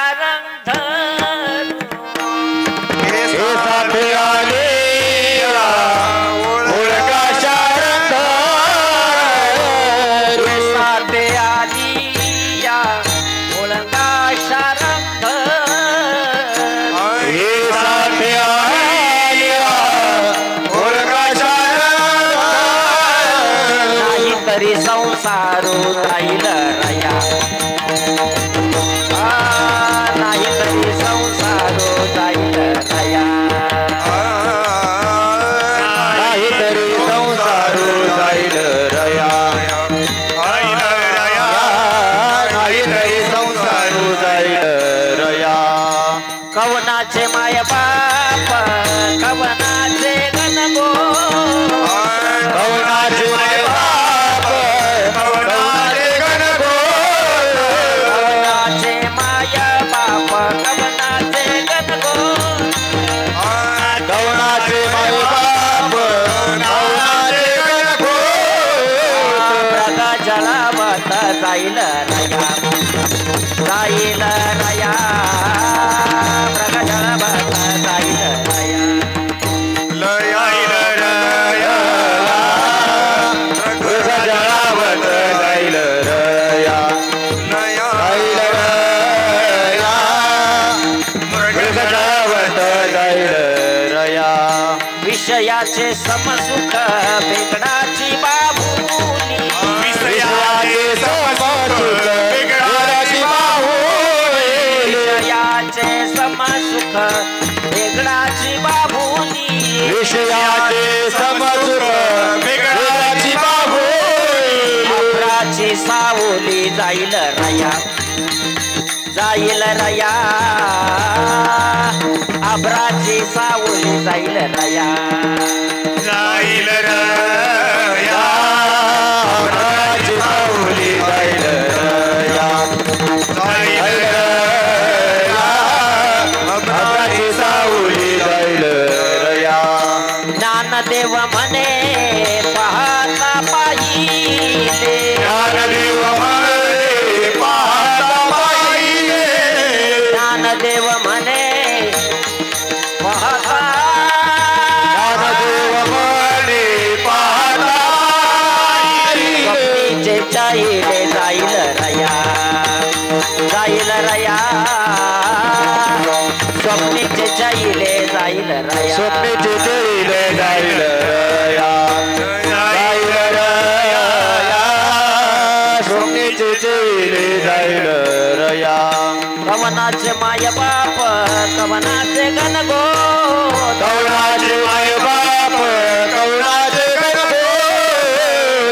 शारंग हे साथे आले ओळखा शारंग हे साथे आली या ओळखा शारंग हे साथे आले ओळखा शारंग नाही तरी संसारो जाईल रया नाही तरी संसारो जाईल रया नाही तरी संसारो जाईल रया नाही तरी संसारो जाईल रया कवनाचे माय बाप कवनाचे गणगो कवनाचे माय बाप कवनाचे गणगो कवनाचे माय बाप कवनाचे गणगो कवनाचे माय बाप कवनाचे गणगो प्रगा जळावत जाईल रया जाईल रया प्रगा जळावत जाईल रया लयाईल रया जळावत जाईल रया जाईल रया जळावत जाईल रया विषयाचे समसुख बेगडाची बाबुली विषयाचे समसुख बेगडाची बाहुली विषयाचे समसुख बेगडाची बाबुली विषयाचे समसुख बेगडाची बाहुली अभ्राची सावली जाईल रया जाईल रया अभ्राची सावली जाईल रया जाईल रया अभ्राची सावली जाईल रया जाईल रया अभ्राची सावली जाईल रया ज्ञानदेव म्हणे पाहता पाहिले ज्ञानदेव म्हणे पाहता पाहिले ज्ञानदेव म्हणे पाहता ज्ञानदेव म्हणे पाहता पाहिले स्वप्नीचे चाहिले जाईल रया जाईल रया स्वप्नीचे चाहिले जाईल रया स्वप्नेचे चैले जाईल रया जाईल रया स्वप्नेचे चैले जाईल रया कवनाचे माय बाप कवनाचे गणगो कवनाचे माय बाप कवनाचे गणगो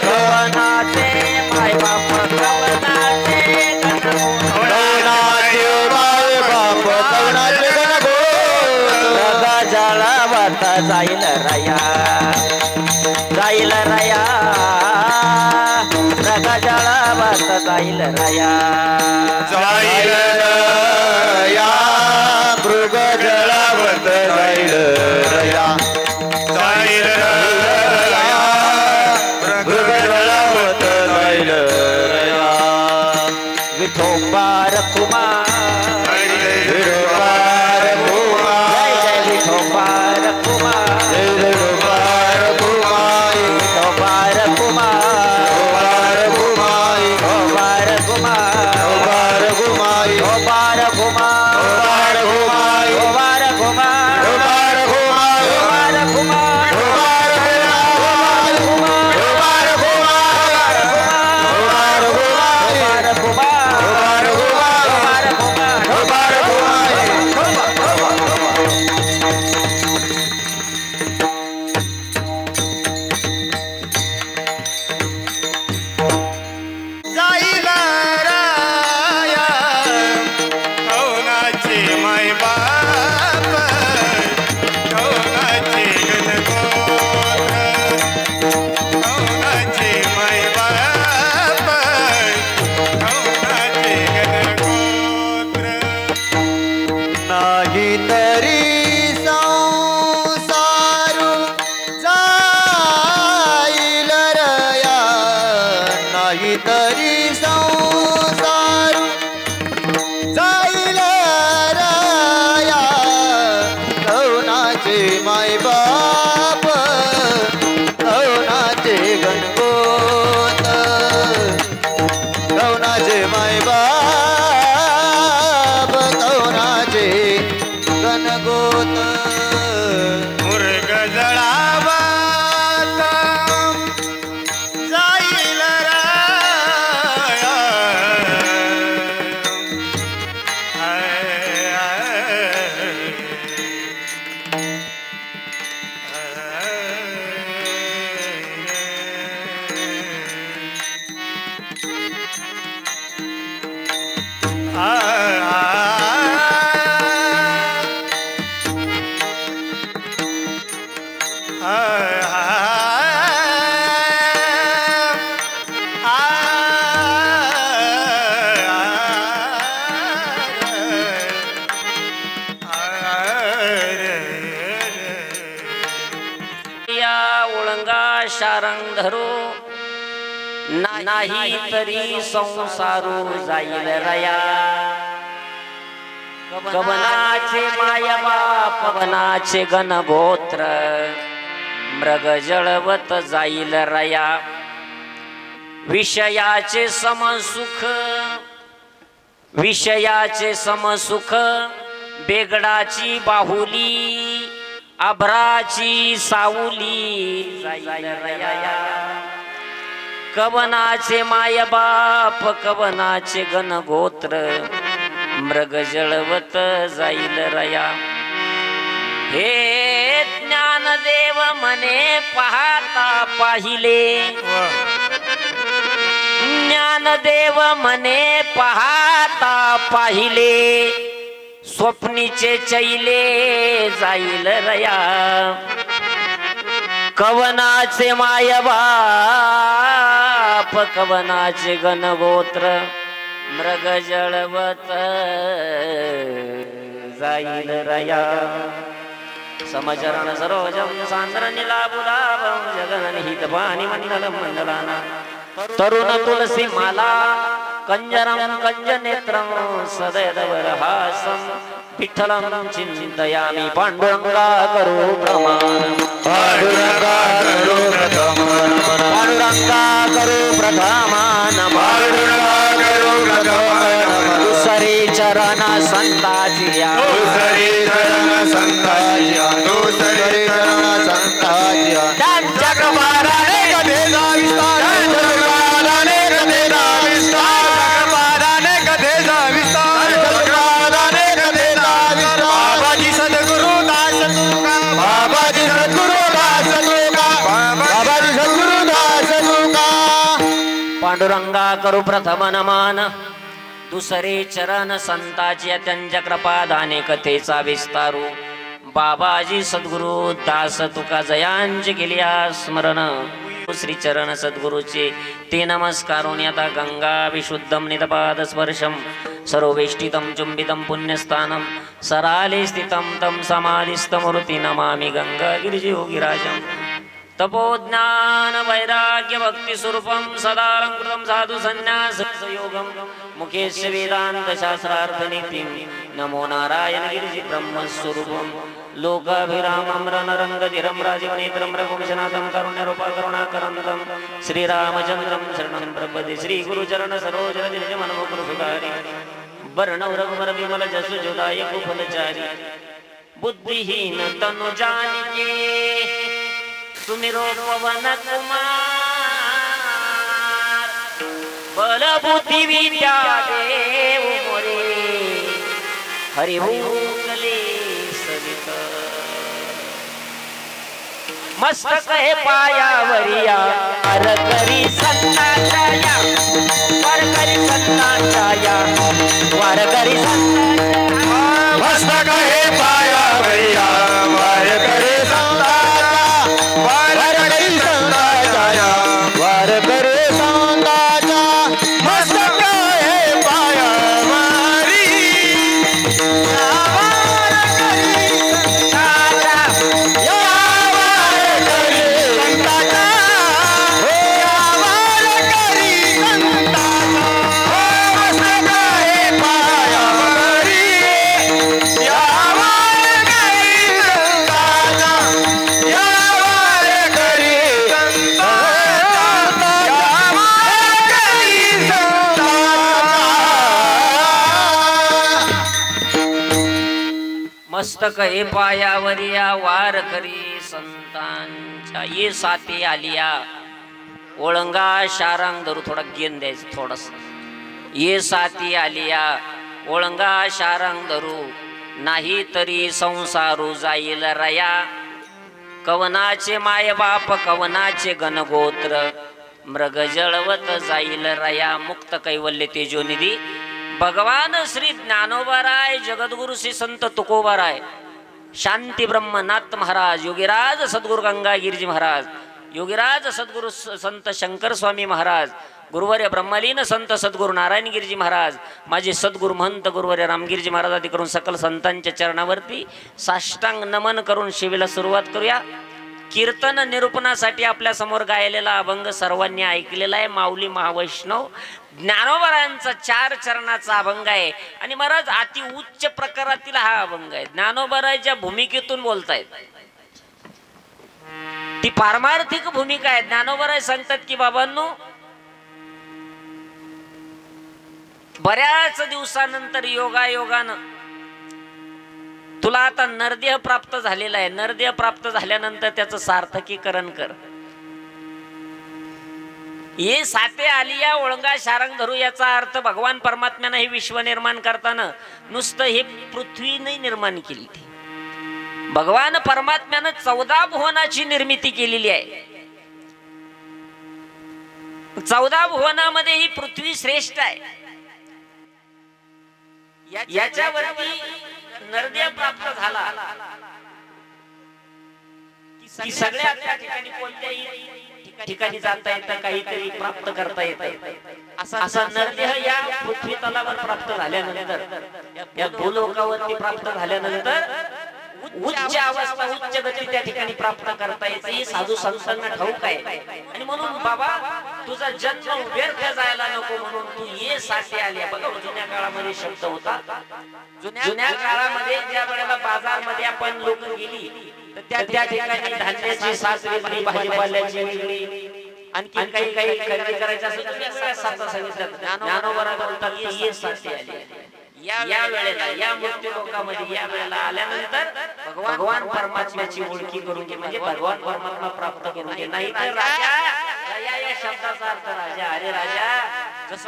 कवनाचे माय बाप कवनाचे गणगो कवनाचे माय बाप कवनाचे गणगो प्रगा जळावत जाईल रया जाईल रया प्रगा जळावत जाईल रया जाईल रया मृग जळावत जाईल रया जाईल रया मृग जळावत जाईल रया विठोबा रखुमा विठोबार भूमा जय जय विठोबा रखुमा जय विठोबार भूमाई विठोबा रखुमा भूमार भूमाई विठोबा रखुमा भूमार भूमाई विठोबा रखुमा भूमार भूमाई विठोबा रखुमा भूमार भूमाई विठोबा रखुमा भूमार तरी संसार जाईल शारंग धरो नाही तरी संसारू जाईल रया कवनाचे माया बाप कवनाचे गणगोत्र मृग जळवत जाईल रया विषयाचे समसुख बेगडाची बाहुली अभ्राची सावली जाईल रया कवनाचे माय बाप कवनाचे गणगोत्र मृग जळवत जाईल रया हे ज्ञानदेव मने पाहता पाहिले ज्ञानदेव मने पाहता पाहिले स्वप्नीचे चैले जाईल रया कवनाचे माय बाप कवनाचे गणगोत्र मृग जळवत जाईल रया समचरण सरोजम सांद्र नीलाभुलाभं जगननिहित पाणी मंडलम मंडलाना तरुण तुलसी माला कंजरम कंजनेत्रम सदैवरहासम विठ्ठलं चिंतयामि पांडुरंगा करो प्रमाण पांडुरंगा करो प्रथमान पांडुरंगा करो प्रथमान पांडुरंगा करो प्रथमान दुसरे चरण संताजिया दुसरे चरण संताजिया दुसरे चरण संताजिया जगमाराने कधेचा विस्तार जगमाराने कधेचा विस्तार जगमाराने कधेचा विस्तार जगमाराने कधेचा विस्तार बाबाजी सद्गुरु दास तुका बाबाजी सद्गुरु दास तुका बाबाजी सद्गुरु दास तुका पांडुरंगा करू प्रथम नमन दुसरे चरण संताची त्यांच्या कृपादाने कथेचा विस्तारू बाबाजी सद्गुरु दास तुका जयांचे केल्या स्मरण श्री चरण सद्गुरूचे ते नमस्कारून आता गंगा विशुद्धम नितपाद स्पर्शम सर्वेष्टितम चुंबितम पुण्यस्थानम सराले स्थितम तम समाधिस्थमूर्ति नमामि गंगा गिरिजयोगिराजम तपोज्ञान वैराग्य भक्ति स्वरूपम सदालंकृतम साधु संन्यास योगम मुखेश वेदांत शास्त्रार्थ नीति नमो नारायण गिरिजि ब्रह्म स्वरूपम लोकाभिरामं रणरंगधिरं राजीवनेत्रं रघुवंशनाथं कारुण्यरूपा करुणाकरन्दं श्रीरामचन्द्रं शरणं प्रपदे श्रीगुरुचरण सरोजरजमनमुकुरसुधारि वर्णौ रघुवर विमल जसु जोदायक फलचारी बुद्धिहीन तनु जानिके सुमिरो पवन कुमार बल बुद्धि विद्या देव मोरे हरि भूकले सवित मस्तक है पायावरिया हर करी संताया वार करी संताया वार करी संताया मस्तक हे पायावरिया वार करे वार करे संताया वार करे संताया मस्तक हे पायावरी वार करे संताया वार करे संताया वार करे संताया मस्तक हे पायावरी मस्तक हे पायावरिया वार करी संतांच्या ये साथी आलिया ओळंगा शारांग धरू थोडा गेन द्यायचं थोडस ये साथी आलिया ओळंगा शारांग धरू नाही तरी संसारू जाईल रया कवनाचे माय बाप कवनाचे गणगोत्र मृग जळवत जाईल रया मुक्त कैवल्य तेजोनिधी भगवान श्री ज्ञानोबाराय जगद्गुरु श्री संत तुकोबाराय शांती ब्रह्मनाथ महाराज योगीराज सद्गुरु गंगागिरीजी महाराज योगीराज सद्गुरु संत शंकर स्वामी महाराज गुरुवर्य ब्रह्मलीन संत सद्गुरु नारायणगिरीजी महाराज माझे सद्गुरु महंत गुरुवर्य रामगिरीजी महाराज आदी करून सकल संतांच्या चरणावरती साष्टांग नमन करून शिवेला सुरुवात करूया कीर्तन निरूपणासाठी आपल्या समोर गायलेला अभंग सर्वांनी ऐकलेला आहे. माऊली महावैष्णव ज्ञानोबरायांचा 4 चरणाचा अभंग आहे आणि महाराज अति उच्च प्रकारातील हा अभंग आहे. ज्ञानोबराच्या भूमिकेतून बोलतायत, ती पारमार्थिक भूमिका आहे. ज्ञानोबराय सांगतात की बाबांनो, बऱ्याच दिवसानंतर योगायोगानं तुला आता नरदेह प्राप्त झालेला आहे. नरदेह प्राप्त झाल्यानंतर त्याचं सार्थकीकरण कर. ये साते आलिया ओळंगा शारंग धरू याचा अर्थ भगवान परमात्म्यानं हे विश्व निर्माण करताना नुसतं हे पृथ्वी नाही निर्माण केली, ती भगवान परमात्म्यानं 14 भुवनाची निर्मिती केलेली आहे. 14 भुवनामध्ये ही पृथ्वी श्रेष्ठ आहे. याच्यावरती नरदेह प्राप्त झाला की सगळ्या त्या ठिकाणी कोणत्याही ठिकाणी जाता येतं, काहीतरी प्राप्त करता येतं. असा नरदेह या पृथ्वी तलावर प्राप्त झाल्यानंतर, या भूलोकावरती प्राप्त झाल्यानंतर उच्च अवस्था उच्च गती त्या ठिकाणी प्राप्त करता येते. ही साधू संतांना ठाऊक आहे. आणि म्हणून बाबा तुझा जन्म व्यर्थ जायला नको म्हणून तू ये साथे आल्या. बघा जुन्या काळामध्ये शब्द होता. जुन्या काळामध्ये ज्या वेळेला बाजारमध्ये आपण लोक गेली तर त्या ठिकाणी धान्याची साथ वेगळी, भाजीपाल्याची वेगळी, आणखी काही काही खरेदी करायचं असेल तर साथ सांगितलं. ज्ञानोबा बोलतात ये साथे आल्या. या वेळेला या मृत्यू लोकामध्ये या वेळेला आल्यानंतर भगवान परमात्म्याची ओळखी करून घे, म्हणजे भगवान परमात्मा प्राप्त करून घे. नाही तर राजा, या शब्दाचा अर्थ राजा. अरे राजा,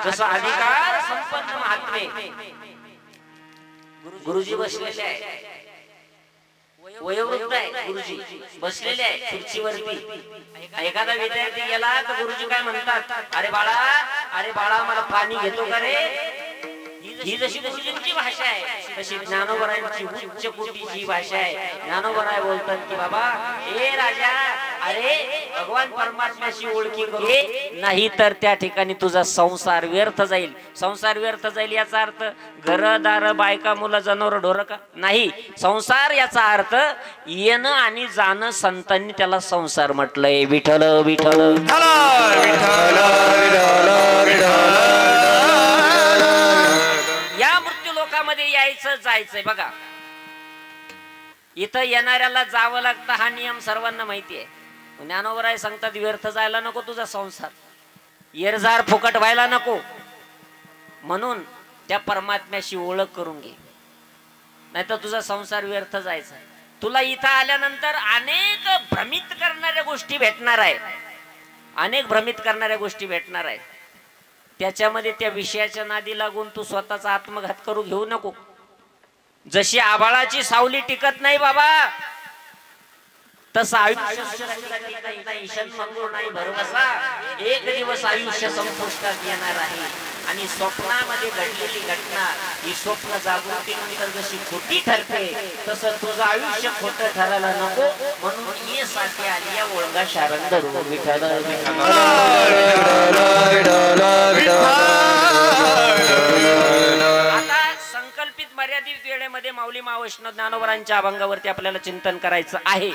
जसं अधिकार संपन्न महात्मे गुरुजी बसलेले आहे, वयोवृद्ध आहे गुरुजी बसलेले आहे खुर्चीवरती. एखादा विद्यार्थी गेला तर गुरुजी काय म्हणतात, अरे बाळा मला पाणी घेतो का रे. ही जशी गुरुजींची भाषा आहे तशी ज्ञानोबरायांची उच्च कोटीची भाषा आहे. ज्ञानोबराय बोलतात की बाबा ए राजा, अरे भगवान परमात्म्याशी ओळखी करू, नाही तर त्या ठिकाणी तुझा संसार व्यर्थ जाईल. संसार व्यर्थ जाईल याचा अर्थ घरदार बायका मुलं जनावर ढोर का नाही. संसार याचा अर्थ येणं आणि जाणं. संतांनी त्याला संसार म्हटलंय. विठ्ठल विठ्ठल या मृत्यू लोकामध्ये यायचं जायचंय. बघा इथं येणाऱ्याला जावं लागतं, हा नियम सर्वांना माहिती आहे. ज्ञानोबराय सांगतात व्यर्थ जायला नको तुझा संसार, येरझार फुकट व्हायला नको. म्हणून त्या परमात्म्याशी ओळख करून घे, नाहीतर तुझा संसार व्यर्थ जायचा. तुला इथं आल्यानंतर अनेक भ्रमित करणाऱ्या गोष्टी भेटणार आहे, अनेक भ्रमित करणाऱ्या गोष्टी भेटणार आहे. त्याच्यामध्ये त्या विषयाच्या नादी लागून तू स्वतःचा आत्मघात करू घेऊ नको. जशी आभाळाची सावली टिकत नाही बाबा, तसं आयुष्य नाही भरवसा. एक दिवस आयुष्य संपुष्टात येणार आहे आणि स्वप्नामध्ये घडलेली घटना ही स्वप्न जागृतीनंतर जशी खोटी ठरते तसं तुझं आयुष्य खोटं ठरायला नको. म्हणून ये साथे आली या ओळंगा शारंग धरू. विठ्ठल आता संकल्पित मर्यादित वेळेमध्ये माऊली महावैष्णव ज्ञानोबरांच्या अभंगावरती आपल्याला चिंतन करायचं आहे.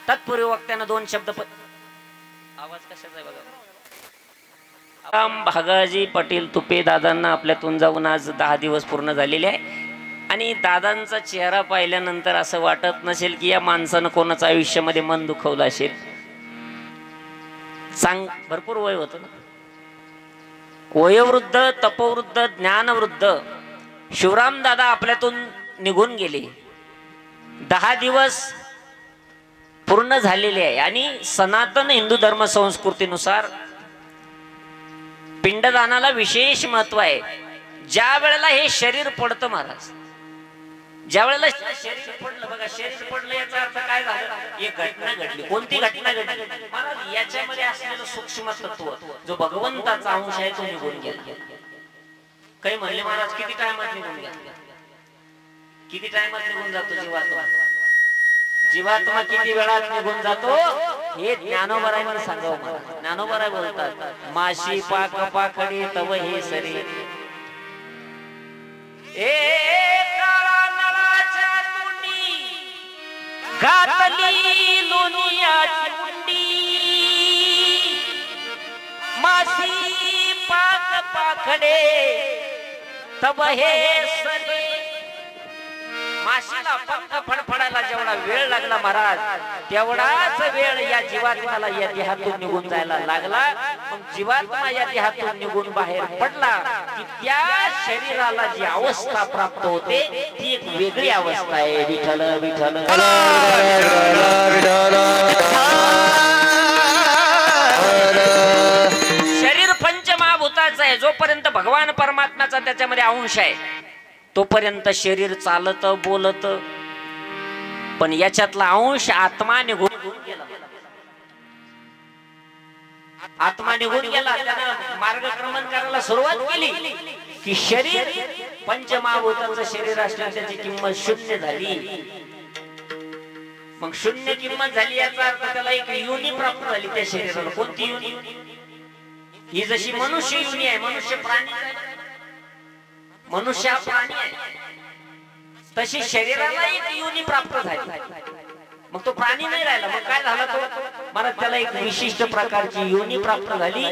तत्पूर्वी वक्त्यानं 2 शब्द आवाज कशाचा आहे बघा. भागाजी पाटील तुपे दादांना आपल्यातून जाऊन आज 10 दिवस पूर्ण झालेले आहे आणि दादांचा चेहरा पाहिल्यानंतर असं वाटत नसेल की या माणसानं कोणाचं आयुष्यामध्ये मन दुखवलं असेल. भरपूर वय होतं ना. वयोवृद्ध, तपवृद्ध, ज्ञानवृद्ध शिवराम दादा आपल्यातून निघून गेले. 10 दिवस पूर्ण झालेले आहे आणि सनातन हिंदू धर्म संस्कृतीनुसार पिंडदानाला विशेष महत्व आहे. ज्या वेळेला हे शरीर पडतं महाराज, ज्या वेळेला शरीर पडलं, बघा शरीर पडलं याचा अर्थ काय झालं, एक घटना घडली. कोणती घटना घडली महाराज, याच्यामध्ये असलेलं सूक्ष्म तत्व जो भगवंताचा अंश आहे तो निघून गेला. काही म्हणले महाराज किती टाइमात निघून गेला, किती टाइमात निघून जातो जीवात्मा, जीवात्मा किती वेळात निघून जातो हे ज्ञानोबरायांनी सांगावं मला. ज्ञानोबराय बोलतात माशी पाक पाखडे तव हे सरे घातली लोणियाची मुंडी मासी पाक पाखडे तब हे सरे माशीला पंख फडफडायला जेवढा वेळ लागला महाराज तेवढाच वेळ या जीवात्म्याला या देहातून निघून जायला लागला. मग जीवात्मा या देहातून निघून बाहेर पडला की त्या शरीराला जी अवस्था प्राप्त होते ती एक वेगळी अवस्था आहे. विठ्ठल विठ्ठल शरीर पंचमहाभूताचं आहे. जोपर्यंत भगवान परमात्म्याचा त्याच्यामध्ये अंश आहे तोपर्यंत शरीर चालत बोलत, पण याच्यातला अंश आत्मा निघून गेला. आत्मा निघून गेला त्यानं मार्गक्रमण करायला सुरुवात केली की शरीर पंचमहाभूताचं शरीर असल्याने त्याची किंमत शून्य झाली. मग शून्य किंमत झाली याचा अर्थ त्याला एक योनी प्राप्त झाली त्या शरीराला. कोणती योनी? ही जशी मनुष्य योनी आहे, मनुष्य प्राणी मनुष्य प्राणी आहे, तशी शरीराला एक योनी प्राप्त झाली. मग तो प्राणी नाही राहिला. मग काय झाला तो? मला त्याला एक विशिष्ट प्रकारची योनी प्राप्त झाली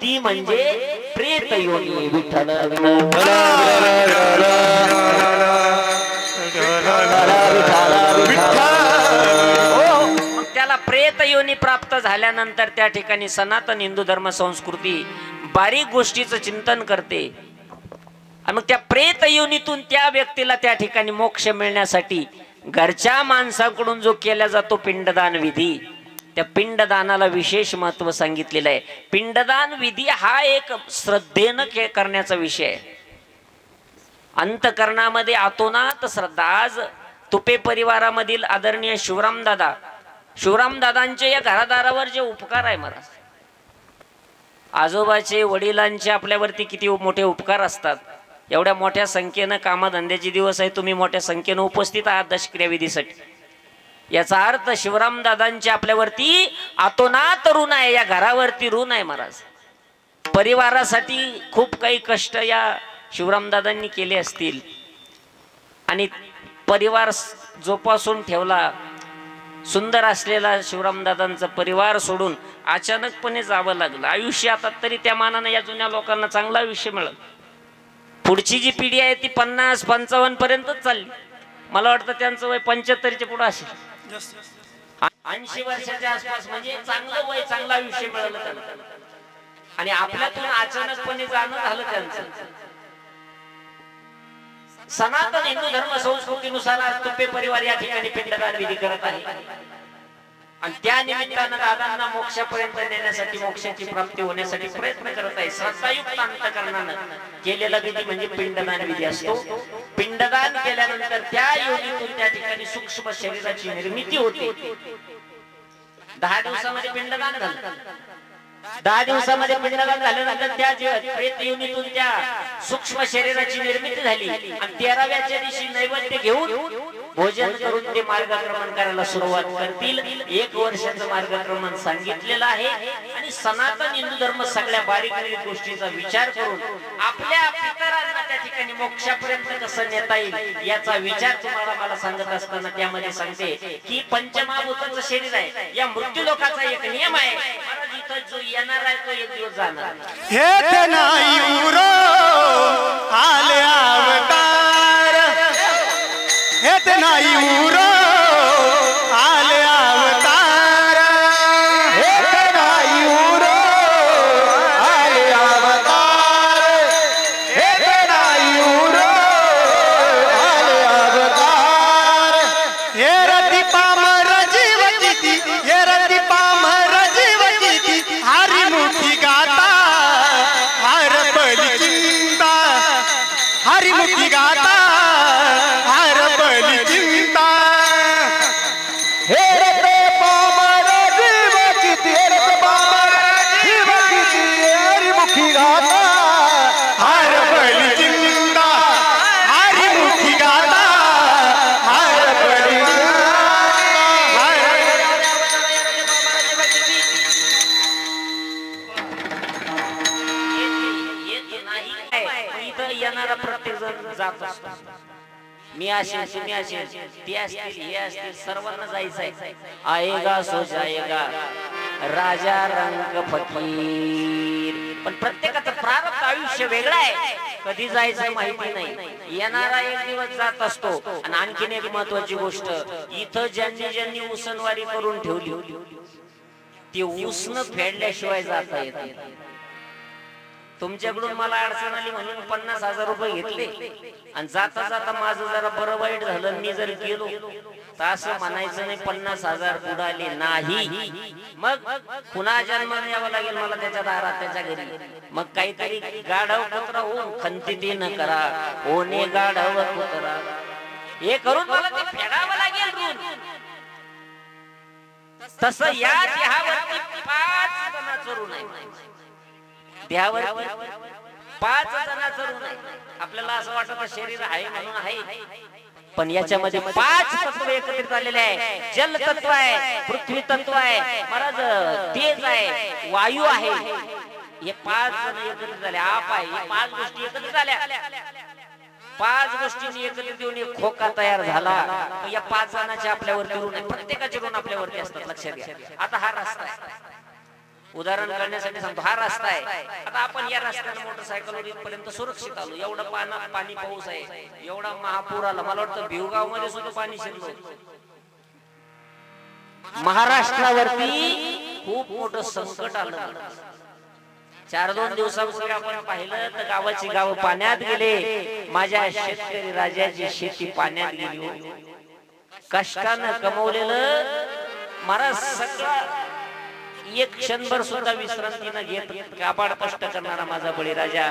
ती म्हणजे प्रेत योनी. विठ्ठल मग त्याला प्रेत योनी प्राप्त झाल्यानंतर त्या ठिकाणी सनातन हिंदू धर्म संस्कृती बारीक गोष्टीचं चिंतन करते. मग त्या प्रेत योनीतून त्या व्यक्तीला त्या ठिकाणी मोक्ष मिळण्यासाठी घरच्या माणसाकडून जो केला जातो पिंडदान विधी, त्या पिंडदानाला विशेष महत्व सांगितलेलं आहे. पिंडदान विधी हा एक श्रद्धेनं करण्याचा विषय आहे. अंतकरणामध्ये आतोनात श्रद्धा. आज तुपे परिवारामधील आदरणीय शिवराम दादांचे या घरादारावर जे उपकार आहे महाराज, आजोबाचे वडिलांचे आपल्यावरती किती मोठे उपकार असतात. एवढ्या मोठ्या संख्येनं कामधंद्याचे दिवस आहे, तुम्ही मोठ्या संख्येनं उपस्थित आहात दशक्रिया विधीसाठी. याचा अर्थ शिवराम दादांचे आपल्यावरती आतोनात ऋण आहे, या घरावरती ऋण आहे महाराज. परिवारासाठी खूप काही कष्ट या शिवराम दादांनी केले असतील आणि परिवार जोपासून ठेवला. सुंदर असलेला शिवराम दादांचा परिवार सोडून अचानकपणे जावं लागलं. आयुष्य आता तरी त्या मानाने या जुन्या लोकांना चांगलं आयुष्य मिळालं. पुढची जी पिढी आहे ती 50-55 पर्यंतच चालली. मला वाटतं त्यांचं वय 75च्या पुढे असेल. 80 वर्षाच्या आसपास म्हणजे चांगलं वय, चांगलं आयुष्य मिळालं त्यांना. आणि आपल्यातून अचानकपणे जाणं झालं त्यांचं. सनातन हिंदू धर्म संस्कृतीनुसार आज तुपे परिवार या ठिकाणी पिंडदान विधी करत आहे आणि त्या निमित्तानं दादांना मोक्षापर्यंत नेण्यासाठी, मोक्षाची प्राप्ती होण्यासाठी प्रयत्न करत आहे. श्रद्धायुक्त अंतकरणानं केलेला विधी म्हणजे पिंडदान विधी असतो. पिंडदान केल्यानंतर त्या योनीतून त्या ठिकाणी सूक्ष्म शरीराची निर्मिती होते. 10 दिवसामध्ये पिंडदान झालं. 10 दिवसामध्ये पिंडदान झाल्यानंतर त्या प्रेत योनीतून त्या सूक्ष्म शरीराची निर्मिती झाली आणि 13व्या दिवशी नैवेद्य घेऊन भोजन करून ते मार्गक्रमण करायला सुरुवात करतील. 1 वर्षाचं मार्गक्रमण सांगितलेलं आहे आणि सनातन हिंदू धर्म सगळ्या बारीक बारीक गोष्टीचा विचार करून आपल्या पितरांना त्या ठिकाणी मोक्षापर्यंत कसं नेता येईल याचा विचार तुम्हाला मला सांगत असताना त्यामध्ये सांगते की पंचमहाभूताचं शरीर आहे. या मृत्यू लोकाचा एक नियम आहे, इथं जो येणार आहे तो एक दिवस जाणार. हे नाही उरो आले अवतार, हेत नाही उरो आले अवतार, हेत नाही उरो आले अवतार, हेत नाही उरो आले अवतार. हे रती पामर जीवती, हे रती पामर जीवती, हरी मुठी गाता हर बली चिंता, हरी मुठी गाता हर बली चिंता. हे मी असेल तुम्ही असेल ते असतील हे असतील सर्वांना जायचंय. आएगा सो जाएगा राजा रंग फकीर. पण प्रत्येकाचं प्रारब्ध आयुष्य वेगळं आहे. कधी जायचं माहिती नाही. येणारा एक दिवस जात असतो. आणि आणखीन एक महत्वाची गोष्ट इथं ज्यांनी ज्यांनी उसनवारी करून ठेवली ती उसनं फेडल्याशिवाय जाता येत नाही. तुमच्याकडून मला अडचण आली म्हणून 50,000 रुपये घेतले आणि जाता जाता माझं जरा बरं वाईट झालं मी जर गेलो तर असं म्हणायचं नाही 50,000 बुडाले नाही. मग पुन्हा जन्माला यावं लागेल मला त्याच्या दारात त्याच्या घरी. मग काहीतरी गाढव कुत्रा होऊन खंती न करा ओने गाढव कुत्रा हे करून मला ते फेडावं लागेल ऋण. तसं या देहावरती 5 जणांचं ऋण आहे. देहावर 5 जणांचं ऋण आहे. आपल्याला असं वाटतं शरीर आहे म्हणून आहे पण याच्यामध्ये 5 तत्व एकत्रित आलेले आहे. जल तत्व आहे, पृथ्वी तत्व आहे, महाराज तेज आहे, वायू आहे. हे 5 जण एकत्रित झाले. आप आहे. हे 5 गोष्टी एकत्रित झाल्या. 5 गोष्टींनी एकत्रित येऊन एक खोका तयार झाला. या 5 जणांचे आपल्यावरती ऋण आहे. प्रत्येकाचे ऋण आपल्यावरती असतात. लक्षात घ्या. आता हा रस्ता आहे. उदाहरण करण्यासाठी सांगतो हा रस्ता आहे. आता आपण या रस्त्याने मोटरसायकलवर इथपर्यंत सुरक्षित आलो. एवढं पाणी पाऊस आहे, एवढा महापूर आला. मला वाटतं भिवगाव मध्ये सुद्धा पाणी शिरलं. महाराष्ट्रावरती खूप मोठं संकट आलं. 4-2 दिवसापूर्वी आपण पाहिलं तर गावाची गाव पाण्यात गेले. माझ्या शेतकरी राजाची शेती पाण्यात गेली. कष्टानं कमवलेलं महाराज सगळं एक क्षणभर सुद्धा विश्रांती न घेत काबाड कष्ट करणारा माझा बळीराजा.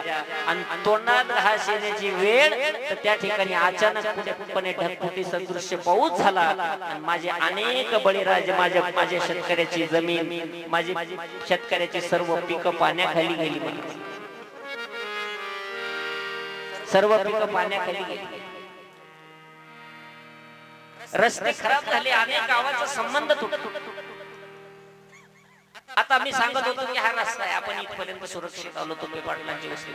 आणि तोंडात घास येण्याची वेळ तर त्या ठिकाणी अचानक कुठेपणे ढगफुटी सदृश्य पाऊस झाला. आणि माझे अनेक बळीराजे माझ्या शेतकऱ्याची जमीन माझी शेतकऱ्याची सर्व पिकं पाण्याखाली गेली. सर्व पिकं पाण्याखाली गेली. रस्ते खराब झाले. अनेक गावाचा संबंध तुटला. आता मी सांगत होतो की हा रस्ता आहे. आपण इथपर्यंत सुरक्षित आलो. तुम्ही पाटलांची वस्ती.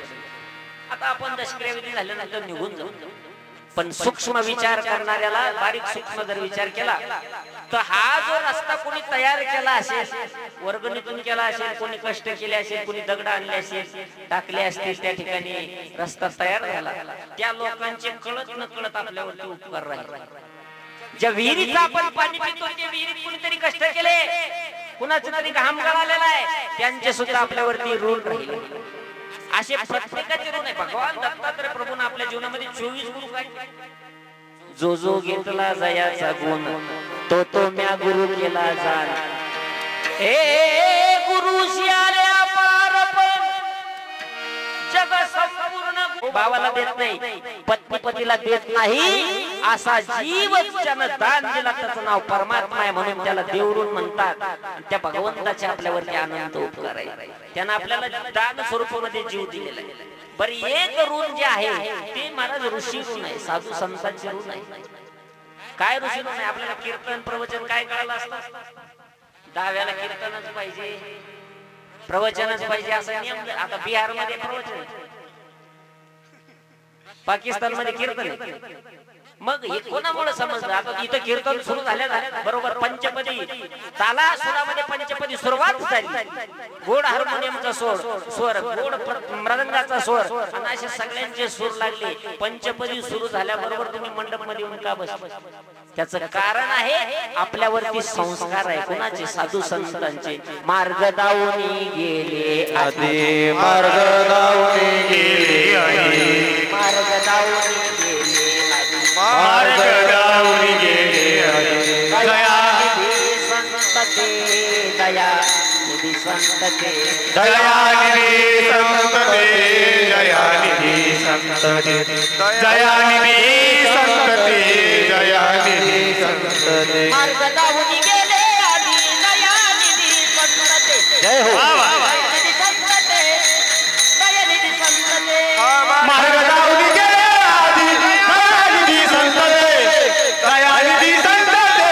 आता आपण दशक्रियाविधी झाल्यानंतर निघून जाऊ. पण सूक्ष्म विचार करणाऱ्याला बारीक सूक्ष्म जर विचार केला तर हा जो रस्ता कोणी तयार केला असेल, वर्गणीतून केला असेल, कोणी कष्ट केले असेल, कोणी दगड आणले असेल, टाकले असतील, त्या ठिकाणी रस्ता तयार झाला. त्या लोकांचे कळत न कळत आपल्यावरती उपकार राहिले. ज्या विहिरीचं आपण पाणी पितो त्या विहिरीत कोणीतरी कष्ट केले, कुणाचा तरी घाम गळालेला आहे, त्यांचे सुद्धा आपल्यावरती ऋण राहिले. असे प्रत्येकाचे ऋण आहे. भगवान दत्तात्रय प्रभूने आपल्या जीवनामध्ये 24 गुरु काय जो जो घेतला जयाचा गुण तो तो म्या गुरु केला जाण. ए गुरु शियाले अपार पण जग संपूर्ण भावाला देत नाही, पत्नी पतीला देत नाही. असा जीव ज्यानं दान दिला त्याचं नाव परमात्मा आहे, म्हणून त्याला देवऋण म्हणतात. त्या भगवंताचे आपल्यावरती आनंद उपकार आहे. त्यानं आपल्याला दान स्वरूपामध्ये जीव दिलेला आहे. बरं एक ऋण जे आहे ते महाराज ऋषी ऋण आहे, साधू संतांचे ऋण आहे. काय ऋषी ऋण आहे? आपल्याला कीर्तन प्रवचन काय कळालं असतं? डाव्याला कीर्तनच पाहिजे, प्रवचनच पाहिजे असा नियम. आता बिहार मध्ये प्रवचन, पाकिस्तान मध्ये कीर्तन. मग हे कोणामुळे समजलं? आता इथं कीर्तन सुरू झाल्या बरोबर पंचपदी ताला सुरामध्ये पंचपदी सुरुवात झाली. गोड हार्मोनियमचा स्वर, गोड मृदंगाचा स्वर आणि असे सगळ्यांचे सूर लागले. पंचपदी सुरू झाल्याबरोबर तुम्ही मंडप मध्ये येऊन का बसले? त्याचं कारण आहे आपल्यावरती संस्कार आहे. कोणाचे? साधू संतांचे. मार्ग दावून गेले आधी मार्ग दावून गेले आहे, मार्ग दावून गेले मार्ग दावून गेले आहे. दयानिधी संत ते, दयानिधी संत ते, दयानिधी संत ते, दयानिधी संत ते, दयानिधी संत ते, दयानिधी संत ते. मार्ग दावून गेले आधी दयानिधी संत ते. जय हो. दयानिधी संत ते, दयानिधी संत ते. मार्ग दावून गेले आधी दयानिधी संत ते, दयानिधी संत ते,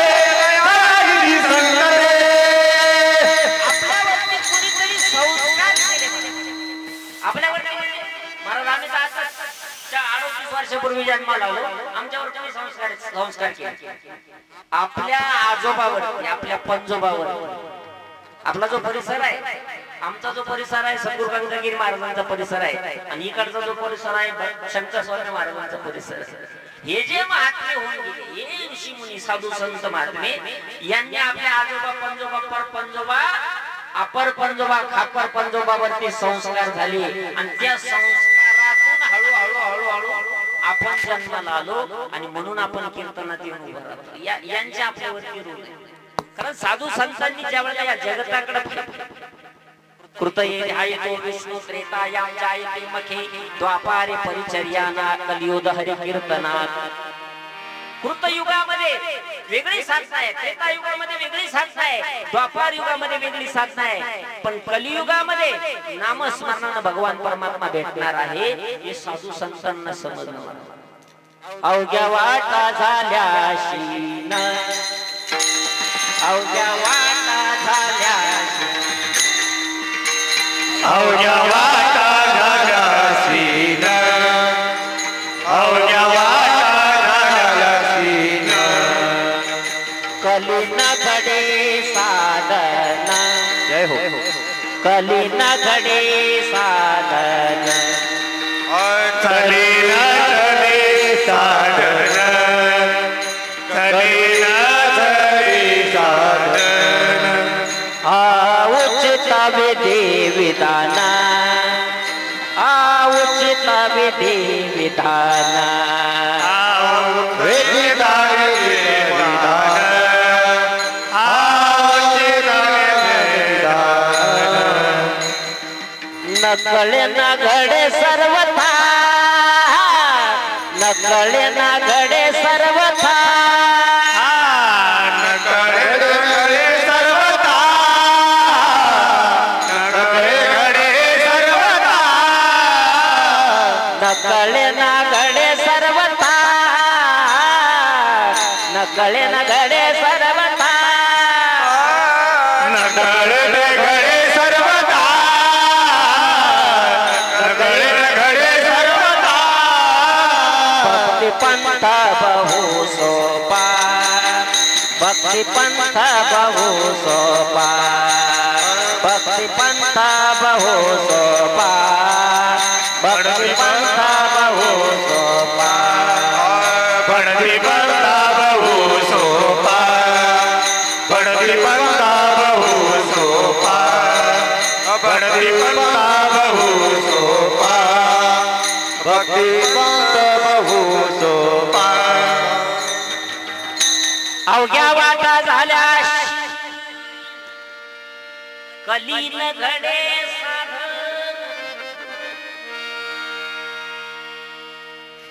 दयानिधी संत ते. आपल्यावरती कुणीतरी संस्कार केले. आपल्यावरती महाराज आम्ही 38 वर्षापूर्वी जन्माला आलो, आमच्यावर कोणी संस्कार केले आपल्या आजोबावर आपल्या पंजोबावर आपला जो परिसर आहे आमचा जो परिसर आहे सद्गुरू गंगागिरी महाराजांचा परिसर आहे आणि इकडचा जो परिसर आहे शंकर स्वामी महाराजांचा परिसर आहे हे जे महात्मे होऊन गेले हे ऋषी मुनी साधू संत महात्मे यांनी आपल्या आजोबा पंजोबा पर पंजोबा अपर पंजोबा खापर पंजोबावरती संस्कार झाले आणि त्या संस्कारातून हळूहळू आपण जन्माला आलो आणि म्हणून आपण कीर्तनात येऊन उभं राहतो यांच्या आपल्यावरती रूढ आहे कारण साधू संतांनी ज्यावेळेला या जगताकडे कृतये हायतो विष्णू त्रेतायां जायते मखे द्वापारे परिचर्याना कलियुग हरि कीर्तनात कृतयुगामध्ये वेगळी साधना आहे त्रेतायुगामध्ये वेगळी साधना आहे द्वापार युगामध्ये वेगळी साधना आहे पण कलियुगामध्ये नामस्मरणाने भगवान परमात्मा भेटणार आहे हे साधू संतांना समजलं अवघ्या वाटा झाल्याशी न अवघ्या वाटा झाल्याशी अवघ्या वाटा झाल्याशी न अवघ्या वाटा झाल्याशी न कलीन घडे साधन जय हो कलीन घडे साधन कलीन घडे साधन कलीन घडे साधन उचित विधी विधान उचित विधी विधान नकळे न घडे सर्वथा नकळे न घडे सर्वथा नकळे घडे सर्वथा नकळे घडे सर्वथा नकळे न घडे सर्वथा नकळे न घडे सर्वथा नकळे घडे सर्वथा नकळे घडे सर्वथा भक्ति पंथ बहु सोपा भक्ति पंथ बहु सोपा भक्ति पंथ बहु सोपा भक्ति पंथ बहु सोपा भक्ति पंथ बहु सोपा भक्ति पंथ बहु सोपा भक्ति पंथ बहु सोपा भक्ति पंथ बहु सोपा अवघ्या वाटा झाल्या कलीन घडे साधन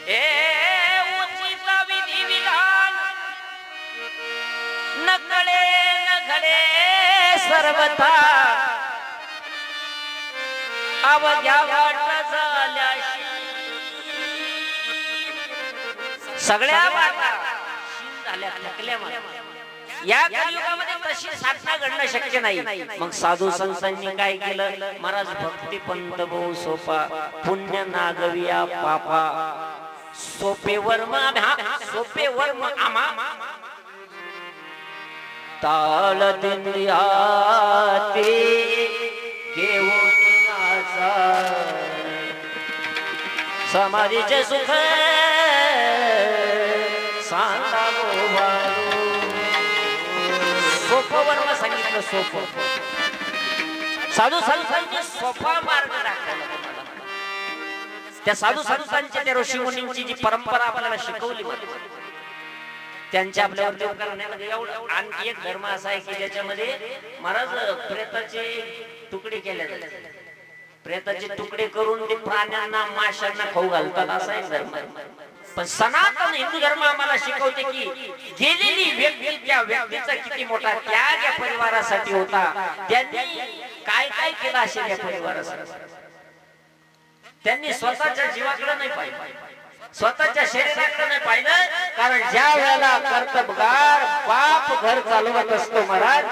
उचित विधी विधान नकळे न घडे सर्वथा अवघ्या वाटा झाल्या सगळ्या वाटा झाल्या थकल्या या कलियुगामध्ये तशी साधना घडणं शक्य नाही मग साधू संतांनी काय केलं महाराज भक्ती पंथ बहु सोपा पुण्य नागविया पापा सोपे वर्म सोपे वर्म आमा ताळ दिंडिया ते घेऊन नाचा समाधीचे सुख सांगा बोवारू सोपं वर्म सांगितलं सोपं साधू संतांनी सोपा मार्ग दाखवला त्या साधू संतांच्या त्या ऋषी मुनींची जी परंपरा आपल्याला शिकवली त्यांच्या आपल्यावरती उपकार नाही एवढं आणखी एक धर्म असा आहे की ज्याच्यामध्ये महाराज प्रेताचे तुकडे केले जातात प्रेताचे तुकडे करून ते प्राण्यांना माशांना खाऊ घालतात असा एक धर्म पण सनातन हिंदू धर्म आम्हाला शिकवते की गेलेली व्यक्ती त्या व्यक्तीचा किती मोठा त्याग या परिवारासाठी होता त्यांनी काय काय केलं असेल या परिवारासाठी त्यांनी स्वतःच्या जीवाकडे नाही पाहिलं स्वतःच्या शरीराकडे नाही पाहिलं कारण ज्या वेळेला कर्तबगार बाप घर चालवत असतो महाराज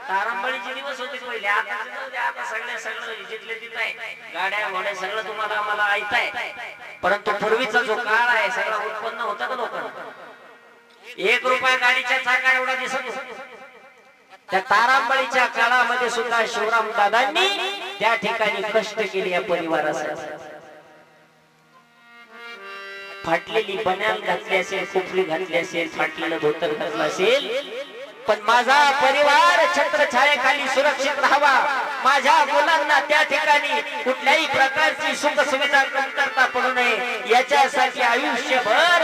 तारांबळीचे दिवस होते पहिले आता सगळं जिथले तिथं आहे गाड्या घोड्या सगळं तुम्हाला आम्हाला ऐकताय परंतु पूर्वीचा जो काळ आहे सगळा उत्पन्न होता का लोकांना ₹1 गाडीच्या चाका एवढा दिसत होता. त्या तारांबळीच्या काळामध्ये सुद्धा शिवराम दादांनी त्या ठिकाणी कष्ट केले या परिवारासाठी. फाटलेली बन्याल घातली असेल, कुपरी घातली असेल, फाटलेलं धोतर घातलं असेल, पण माझा परिवार छत्रछायेखाली सुरक्षित राहावा, माझ्या मुलांना त्या ठिकाणी कुठल्याही प्रकारची सुख सुविधा कमतरता पडू नये याच्यासाठी आयुष्यभर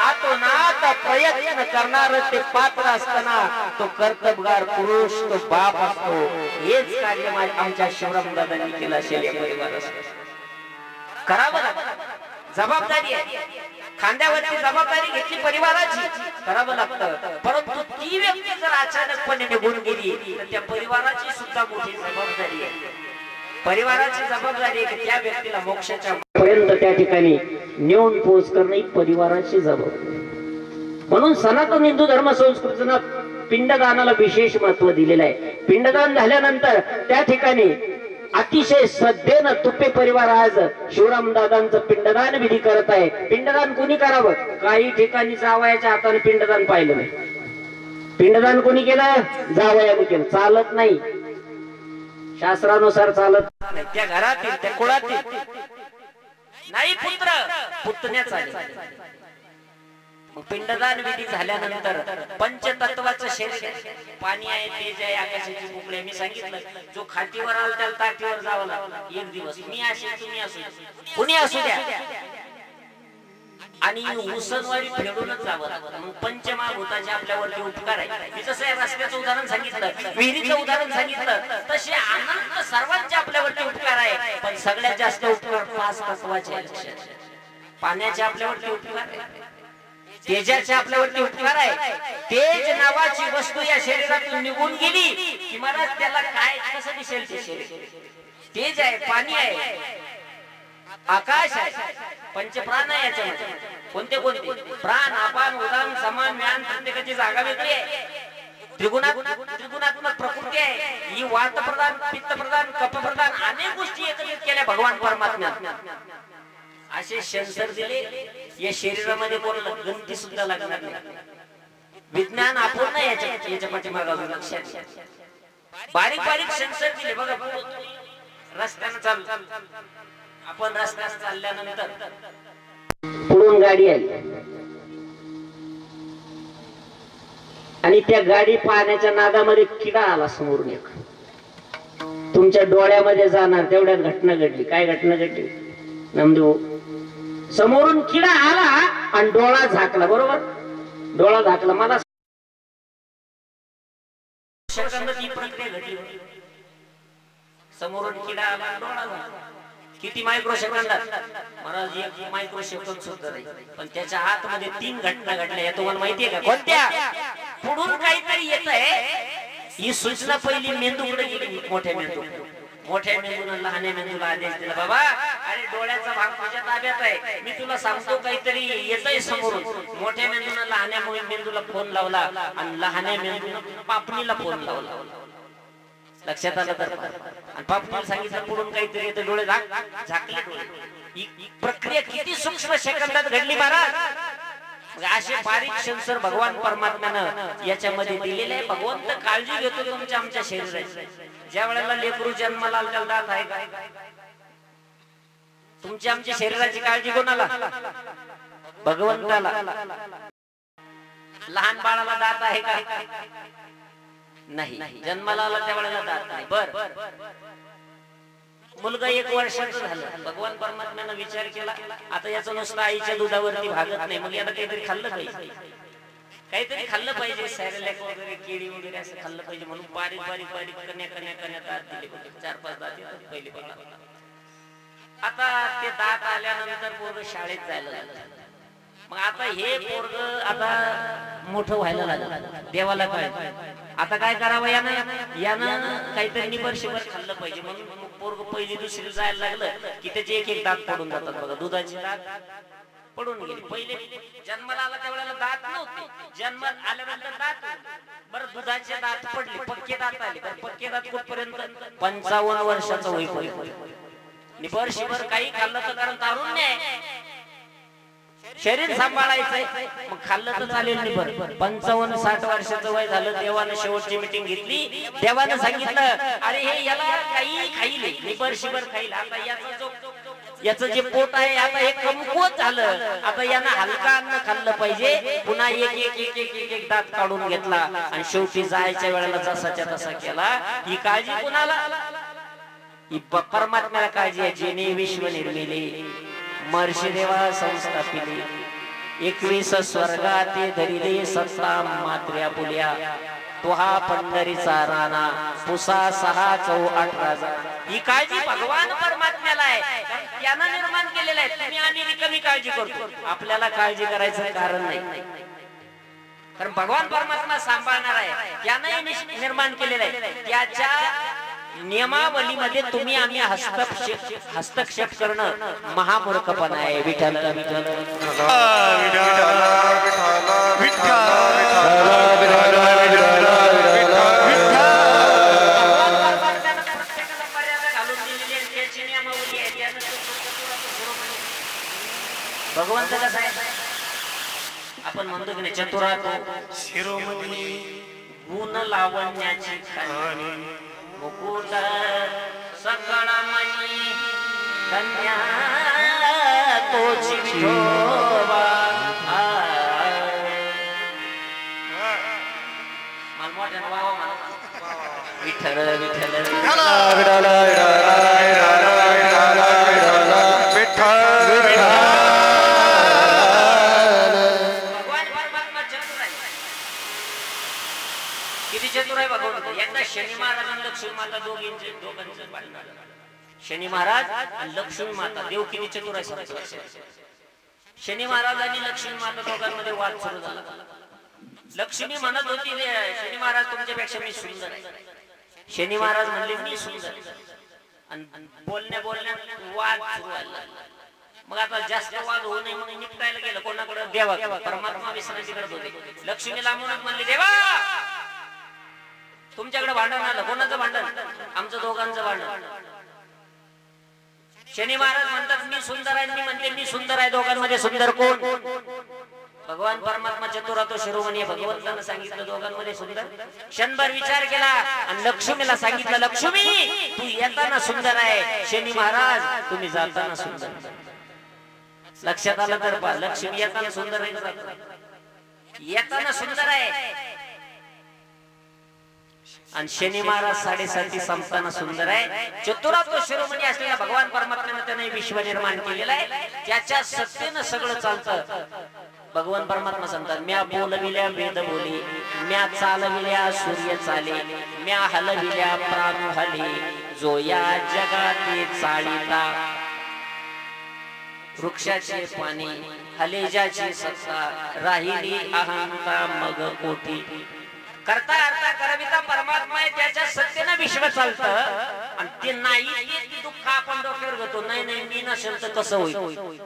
आतोनात प्रयत्न करणार ते पात्र असताना तो कर्तबगार पुरुष, तो बाप असतो. हेच कार्य आमच्या शिवराम दादांनी केलं असेल या परिवारासाठी. करावं लागतं, जबाबदारी आहे, खांद्यावरची जबाबदारी घेतली परिवाराची, करावं लागतं. परंतु ती व्यक्ती जर अचानकपणे निघून गेली तर त्या परिवाराची सुद्धा मोठी जबाबदारी आहे. परिवाराची जबाबदारी आहे की त्या व्यक्तीला मोक्षाच्या पर्यंत त्या ठिकाणी नेऊन पोहोच करणं ही परिवाराची जबाबदारी. म्हणून सनातन हिंदू धर्म संस्कृतीनं पिंडदानाला विशेष महत्व दिलेलं आहे. पिंडदान झाल्यानंतर त्या ठिकाणी अतिशय श्रद्धेनं तुपे परिवार आज शिवराम दादांचं पिंडदान विधी करत आहे. पिंडदान कोणी करावं? काही ठिकाणी जावयाच्या हाताने पिंडदान पाहिलं नाही. पिंडदान कोणी केलं? जावयाने केलं. चालत नाही, शास्त्रानुसार चालत नाही. त्या घरातील, त्या कुळातील नाही पुत्र, पुतण्याचा पिंडदान विधी झाल्यानंतर पंचतत्वाचं शरीर, पाणी आहे, तेज आहे, आकाशाची मोकळे. मी सांगितलं जो खाटीवर आला त्याला ताटीवर जावं लागलं. एक दिवस मी असेल, तुम्ही असू, कुणी असू द्या, आणि उसनवारी फेडूनच जावं लागतं. मग पंचमहाभूताचे आपल्यावरती उपकार आहे. मी जसं रस्त्याचं उदाहरण सांगितलं, विहिरीचं उदाहरण सांगितलं, तसे अनंत सर्वांचे आपल्यावरती उपकार आहे. पण सगळ्यात जास्त उपकार 5 तत्वाचे आहे. पाण्याचे आपल्यावरती उपकार आहे, तेजाचे आपल्यावरती उपकार आहे. तेज नावाची वस्तू या शरीरातून निघून गेली की मला त्याला काय कसं दिसेल? ते शरीर तेज आहे, पाणी आहे, आकाश आहे, पंचप्राण आहे. याच्यामध्ये कोणते कोणते प्राण? अपान, उदान, समान, व्यान, प्रत्येकाची जागा वेगळी आहे. त्रिगुणात्मक प्रकृती आहे ही. वात प्रधान, पित्त प्रधान, कफ प्रधान, अनेक गोष्टी एकत्रित केल्या भगवान परमात्म्याने. असे सेन्सर दिले या शरीरामध्ये, कोणाला गणती सुद्धा लागणार नाही. विज्ञान अपूर्ण याच्या पाठीमागे लक्षात घ्या. बारीक बारीक सेन्सर दिले बघा. रस्त्यानं चालू, आपण रस्त्यानं चालल्यानंतर पुढून गाडी आली आणि त्या गाडी पाहण्याच्या नादामध्ये किडा आला समोरून. एक तुमच्या डोळ्यामध्ये जाणार तेवढ्यात घटना घडली. काय घटना घडली? नामदेव, समोरून किडा आला आणि डोळा झाकला. बरोबर, डोळा झाकला. मला सेकंदात ही प्रक्रिया घडली. समोरून किडा आला, डोळा झाकला. किती मायक्रो सेकंदात? महाराज, 1 मायक्रो सेकंद सुद्धा नाही. पण त्याच्या आतमध्ये 3 घटना घडल्या. या तुम्हाला माहितीये का? कोणत्या? पुढून काहीतरी येत आहे ही सूचना पहिली मेंदूकडे गेली. मोठ्या मेंदूला लहान्या मेंदूला आदेश दिला, बाबा अरे डोळ्याचा भाग तुझ्या ताब्यात आहे, मी तुला सांगतो काहीतरी येतंय समोरून. मोठ्या मेंदूला लहान्या मेंदूला फोन लावला आणि लहान्या मेंदूला पापणीला फोन लावला. लक्षात आलं तर? आणि पापणीला सांगितलं पुढून काहीतरी येतं, डोळे झाकले. ही प्रक्रिया किती सूक्ष्म सेकंदात घडली महाराज. असे बारीक सेन्सर भगवान परमात्म्यानं याच्यामध्ये दिलेले आहे. भगवंत काळजी घेतो तुमच्या आमच्या शरीराची. ज्या वेळेला लेकरू जन्माला आलेला दात आहे का? तुमच्या आमच्या शरीराची काळजी कोणाला? भगवंताला. लहान बाळाला दात आहे का? नाही. जन्माला आला त्या वेळेला दात नाही. बर, मुलगा 1 वर्षाचा झाला, भगवान परमात्म्यानं विचार केला आता याचं नुसतं आईच्या दुधावरती भागत नाही, मग याला काहीतरी खाल्लं पाहिजे, काहीतरी खाल्लं पाहिजे. सॅरेलॅक वगैरे, केळी वगैरे असं खाल्लं पाहिजे. म्हणून बारीक बारीक बारीक कण्या दात दिले होते. 4-5 दात पहिले पहिला. आता ते दात आल्यानंतर पोरग शाळेत जायला लागलं. मग आता हे पोरग आता मोठं व्हायला लागलं. देवाला काय आता काय करावं? यानं काहीतरी निबरशिबर खाल्लं पाहिजे. म्हणून पोरग पहिली दुसरी जायला लागलं की त्याचे एक दात पडून जातात बघा. दुधाची दात पडून गेली. पहिले जन्माला आला त्यावेळेला दात नव्हते, जन्मात आल्यानंतर दात. बरं, दुधाचे दात पडले, पक्के दात आले. पक्के दात कुठपर्यंत? 55 वर्षाचं होईपर्यंत. निबरशिबर काही खाल्लं तर, कारण तारुण्य आहे, शरीर सांभाळायचंय मग खाल्लं तर चालेल नाही. बरं 55-60 वर्षाचं वय झालं, देवानं शेवटची मीटिंग घेतली. देवानं सांगितलं अरे हे याला काही खाईल, निबर शिबर खाईल. आता याचं जे पोट आहे आता हे कमकुवत झालं. आता यानं हलका अन्न खाल्लं पाहिजे. पुन्हा एक दात काढून घेतला आणि शेवटी जायच्या वेळेला जसाच्या तसा केला. ही काळजी कुणाला? ही परमात्म्याला काळजी आहे. जेने विश्व निर्मिले महर्षी देवा संस्थापिले. 21 स्वर्गाते धरिले सत्ता मात्र्या पुल्या. तो हा पंढरीचा राणा पुसा 6 चौ 18. ही काळजी भगवान परमात्म्याला आहे, त्यानं निर्माण केलेलं आहे. तुम्ही आम्ही रिकामी काळजी करतो, आपल्याला काळजी करायचं कारण नाही. कारण भगवान परमात्मा सांभाळणार आहे, त्यानं निर्माण केलेलं आहे. त्याच्या नियमावलीमध्ये तुम्ही आम्ही हस्तक्षेप करणं महामूर्खपणा आहे. विठ्ठल विठ्ठल भगवंत कसा आहे आपण म्हणतो की नाही, चतुरातो शिरोमणी गुण लावण्याची खाणी मुकुट सकळमणी कन्या तोची विठोबा. विठ्ठल विठ्ठल एकदा शनी महाराज आणि लक्ष्मी माता दोघांचं भांडण. शनी महाराज आणि लक्ष्मी माता देव किती चतुर आहे. शनी महाराज आणि लक्ष्मी माता दोघांमध्ये वाद सुरू झाला. लक्ष्मी म्हणत होती शनी महाराज तुमच्यापेक्षा मी सुंदर आहे. शनी महाराज म्हणले मी सुंदर. आणि बोलण्यात वाद सुरू झाला. मग आता जास्त वाद होऊ नये म्हणून निपटायला गेलं कोणाकडे, देवा परमात्मा विश्रांती करत होते. लक्ष्मी लांबूनच म्हणले देवा तुमच्याकडे भांडण आलं. कोणाचं भांडण? आमचं दोघांचं भांडण. शनी महाराज म्हणतात मी सुंदर आहे, मी म्हणते मी सुंदर आहे. दोघांमध्ये सुंदर कोण? भगवान परमात्मा चतुरातो शिरोमणी. भगवंतानं सांगितलं दोघांमध्ये सुंदर. क्षणभर विचार केला आणि लक्ष्मीला सांगितलं लक्ष्मी तू येताना सुंदर आहे, शनी महाराज तुम्ही जाताना सुंदर. लक्षात आलं तर पहा, लक्ष्मी येताना सुंदर आहे, येताना सुंदर आहे. आणि शनी महाराज 7.5 संपताना सुंदर आहे. चतुरातो शिरोमणी असलेला भगवान परमात्म्याने त्याने विश्व निर्माण केलेलं आहे. त्याच्या सत्तेनं सगळं चालतं. भगवान परमात्मा सांगतात म्या बोलविल्या वेद बोले, म्या चालविल्या सूर्य चाले, म्या हलविल्या प्राण हले, जो या जगाते चालिता. वृक्षाचे पाणी हलेजाची सत्ता, राहिली अहंता मग कोटी. करता अर्था करविता परमात्मा आहे, त्याच्या सत्तेनं विश्व चालतं. आणि ते नाही ते दुःख आपण डोक्यावर घेतो. नाही नाही मी नसेल तर कसं होईल,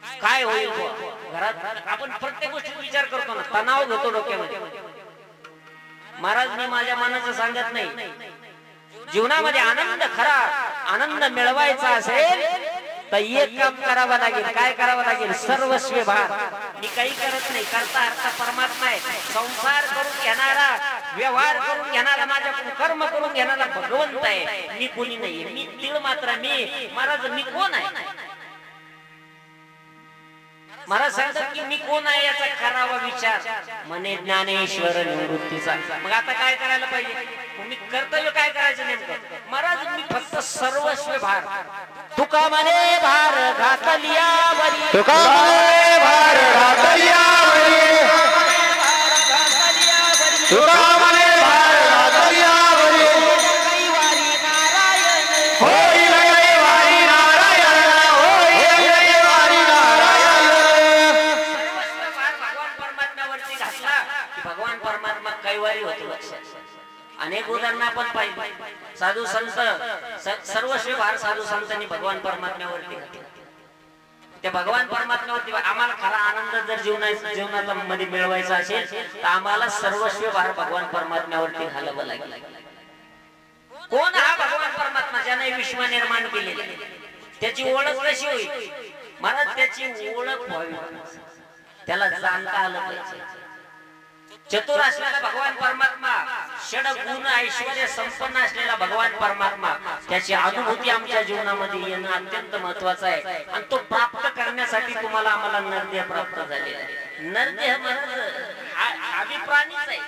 काय होईल. घरात आपण प्रत्येक गोष्टीत विचार करतो ना, तणाव घेतो डोक्यामध्ये. महाराज मी माझ्या मनाचं सांगत नाही. जीवनामध्ये आनंद, खरा आनंद मिळवायचा असेल तर एक काम करावं लागेल. काय करावं लागेल? सर्वस्वी भार. मी काही करत नाही, करता अर्थ परमात्मा आहे. संसार करून घेणारा, व्यवहार करून घेणारा, माझ्याकडून कर्म करून घेणारा भगवंत आहे. मी कोणी नाही. मी तीळ मात्र. मी महाराज मी कोण आहे? महाराज सांगतात की मी कोण आहे याचा करावा विचार. म्हणे ज्ञानेश्वर निवृत्तीचा. मग आता काय करायला पाहिजे? मी कर्तव्य काय करायचं नेमकं? महाराज मी फक्त सर्वस्व भार. तुका म्हणे भार घातलियावरी, तुका म्हणे भार घातलियावरी, तुका म्हणे भार घातलियावरी. होईल कैवारी नारायण, होईल कैवारी नारायण. सर्वस्व भार भगवान परमात्म्यावरती घातला की भगवान परमात्मा कैवारी होतो. अनेक उदाहरणं आपण पाहिजे. साधू संत सर्वस्वी भार साधू संतांनी भगवान परमात्म्यावरती घातला. त्या भगवान परमात्म्यावरती आम्हाला खरा आनंद जर जीवनाचा मध्ये मिळवायचा असेल तर आम्हाला सर्वस्वी भार भगवान परमात्म्यावरती घालावं लागेल. कोण हा भगवान परमात्मा ज्याने विश्व निर्माण केले? त्याची ओळख कशी होईल? मला त्याची ओळख व्हावी, त्याला जाणता आलं पाहिजे. चतुर असलेला भगवान परमात्मा, षड गुण ऐश्वर्य संपन्न असलेला भगवान परमात्मा, त्याची अनुभूती आमच्या जीवनामध्ये येणं अत्यंत महत्वाचं आहे. आणि तो प्राप्त करण्यासाठी तुम्हाला आम्हाला नरदेह प्राप्त झालेला आहे. नरदेह आम्ही प्राणीच आहे,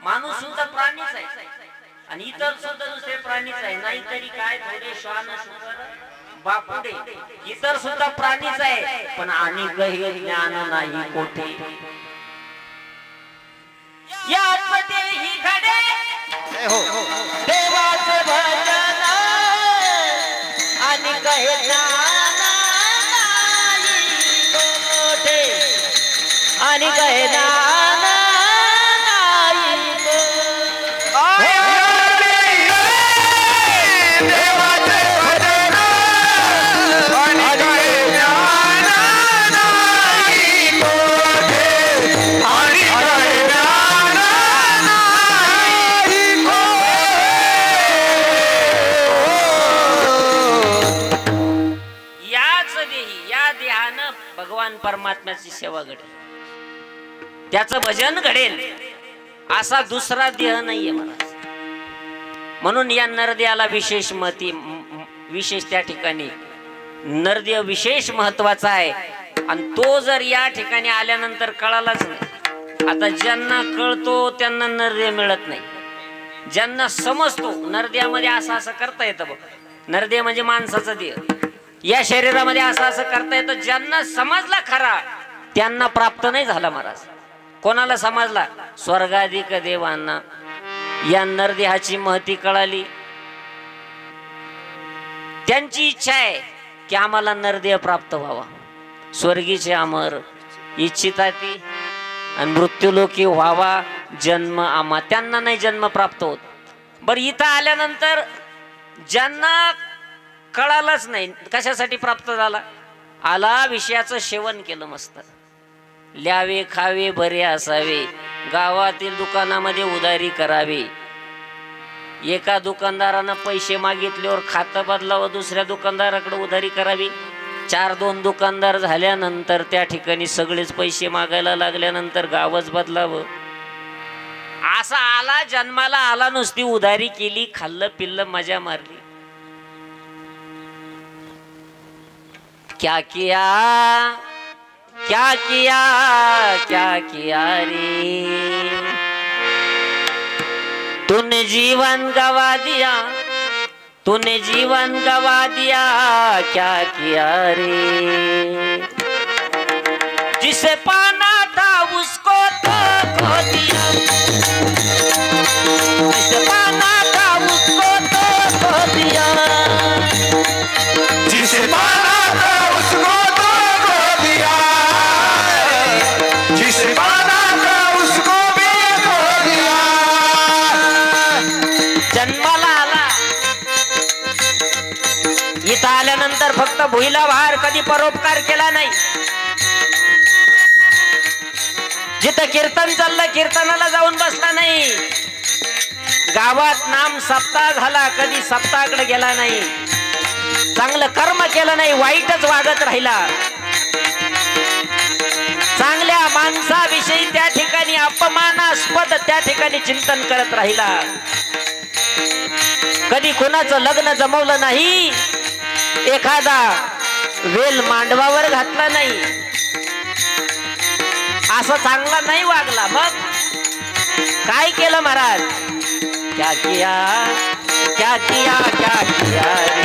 माणूस सुद्धा प्राणीच आहे आणि इतर सुद्धा दुसरे प्राणीच आहे. नाहीतरी काय थोडे श्वान शुकर बापुडे, इतर सुद्धा प्राणीच आहे, पण आणि काही ज्ञान नाही कोठे. याचमध्ये घडे देवाचे भजन आणि कहे ज्ञान नाही कोठे, आणि कहे ज्ञान नाही भगवान परमात्म्याची सेवा घडेल, त्याचं भजन घडेल, असा दुसरा देह नाहीये महाराज. म्हणून या नरदेहाला विशेष महती, विशेष त्या ठिकाणी नरदेह विशेष महत्वाचा आहे. आणि तो जर या ठिकाणी आल्यानंतर कळालाच नाही. आता ज्यांना कळतो त्यांना नरदेह मिळत नाही, ज्यांना समजतो नरदेहामध्ये असं असं करता येतं बघ, नरदेह म्हणजे माणसाचा देह, या शरीरामध्ये असं असं करता येतं, ज्यांना समजला खरा त्यांना प्राप्त नाही झाला महाराज. कोणाला समजला? स्वर्गाधिक देवांना या नरदेहाची महती कळाली. त्यांची इच्छा आहे की आम्हाला नरदेह प्राप्त व्हावा, स्वर्गीचे अमर इच्छिता ती, आणि मृत्यूलोकी व्हावा जन्म आम्हा. त्यांना नाही जन्म प्राप्त होत. बरं, इथं आल्यानंतर ज्यांना कळालंच नाही कशासाठी प्राप्त झाला, आला विषयाचं सेवन केलं, मस्त ल्यावे खावे बरे असावे, गावातील दुकानामध्ये उधारी करावी. एका दुकानदारानं पैसे मागितल्यावर खातं बदलावं, दुसऱ्या दुकानदाराकडे उधारी करावी. 4-2 दुकानदार झाल्यानंतर त्या ठिकाणी सगळेच पैसे मागायला लागल्यानंतर गावच बदलावं. असा आला, जन्माला आला, नुसती उधारी केली, खाल्लं पिल्लं, मजा मारली. क्या किया क्या किया क्या किया रे, तूने जीवन गवा दिया, तूने जीवन गवा दिया, क्या किया रे. जिसे पाना था उसको तो खो दिया, जिसे पाना था उसको तो खो दिया, जिसे पाना था उसको तो खो दिया, जिसे पाना था उसको भी खो दिया. जन्माला आला, इथं आल्यानंतर फक्त भुईला भार, कधी परोपकार केला नाही. जिथं कीर्तन चाललं कीर्तनाला जाऊन बसला नाही, गावात नाम सप्ताह झाला कधी सप्ताहाकडे गेला नाही, चांगलं कर्म केलं नाही, वाईटच वागत राहिला. चांगल्या माणसाविषयी त्या ठिकाणी अपमानास्पद त्या ठिकाणी चिंतन करत राहिला. कधी कोणाचं लग्न जमवलं नाही, एखादा वेल मांडवावर घातला नाही, असं चांगला नाही वागला. मग काय केलं महाराज? क्या किया क्या किया क्या किया रे,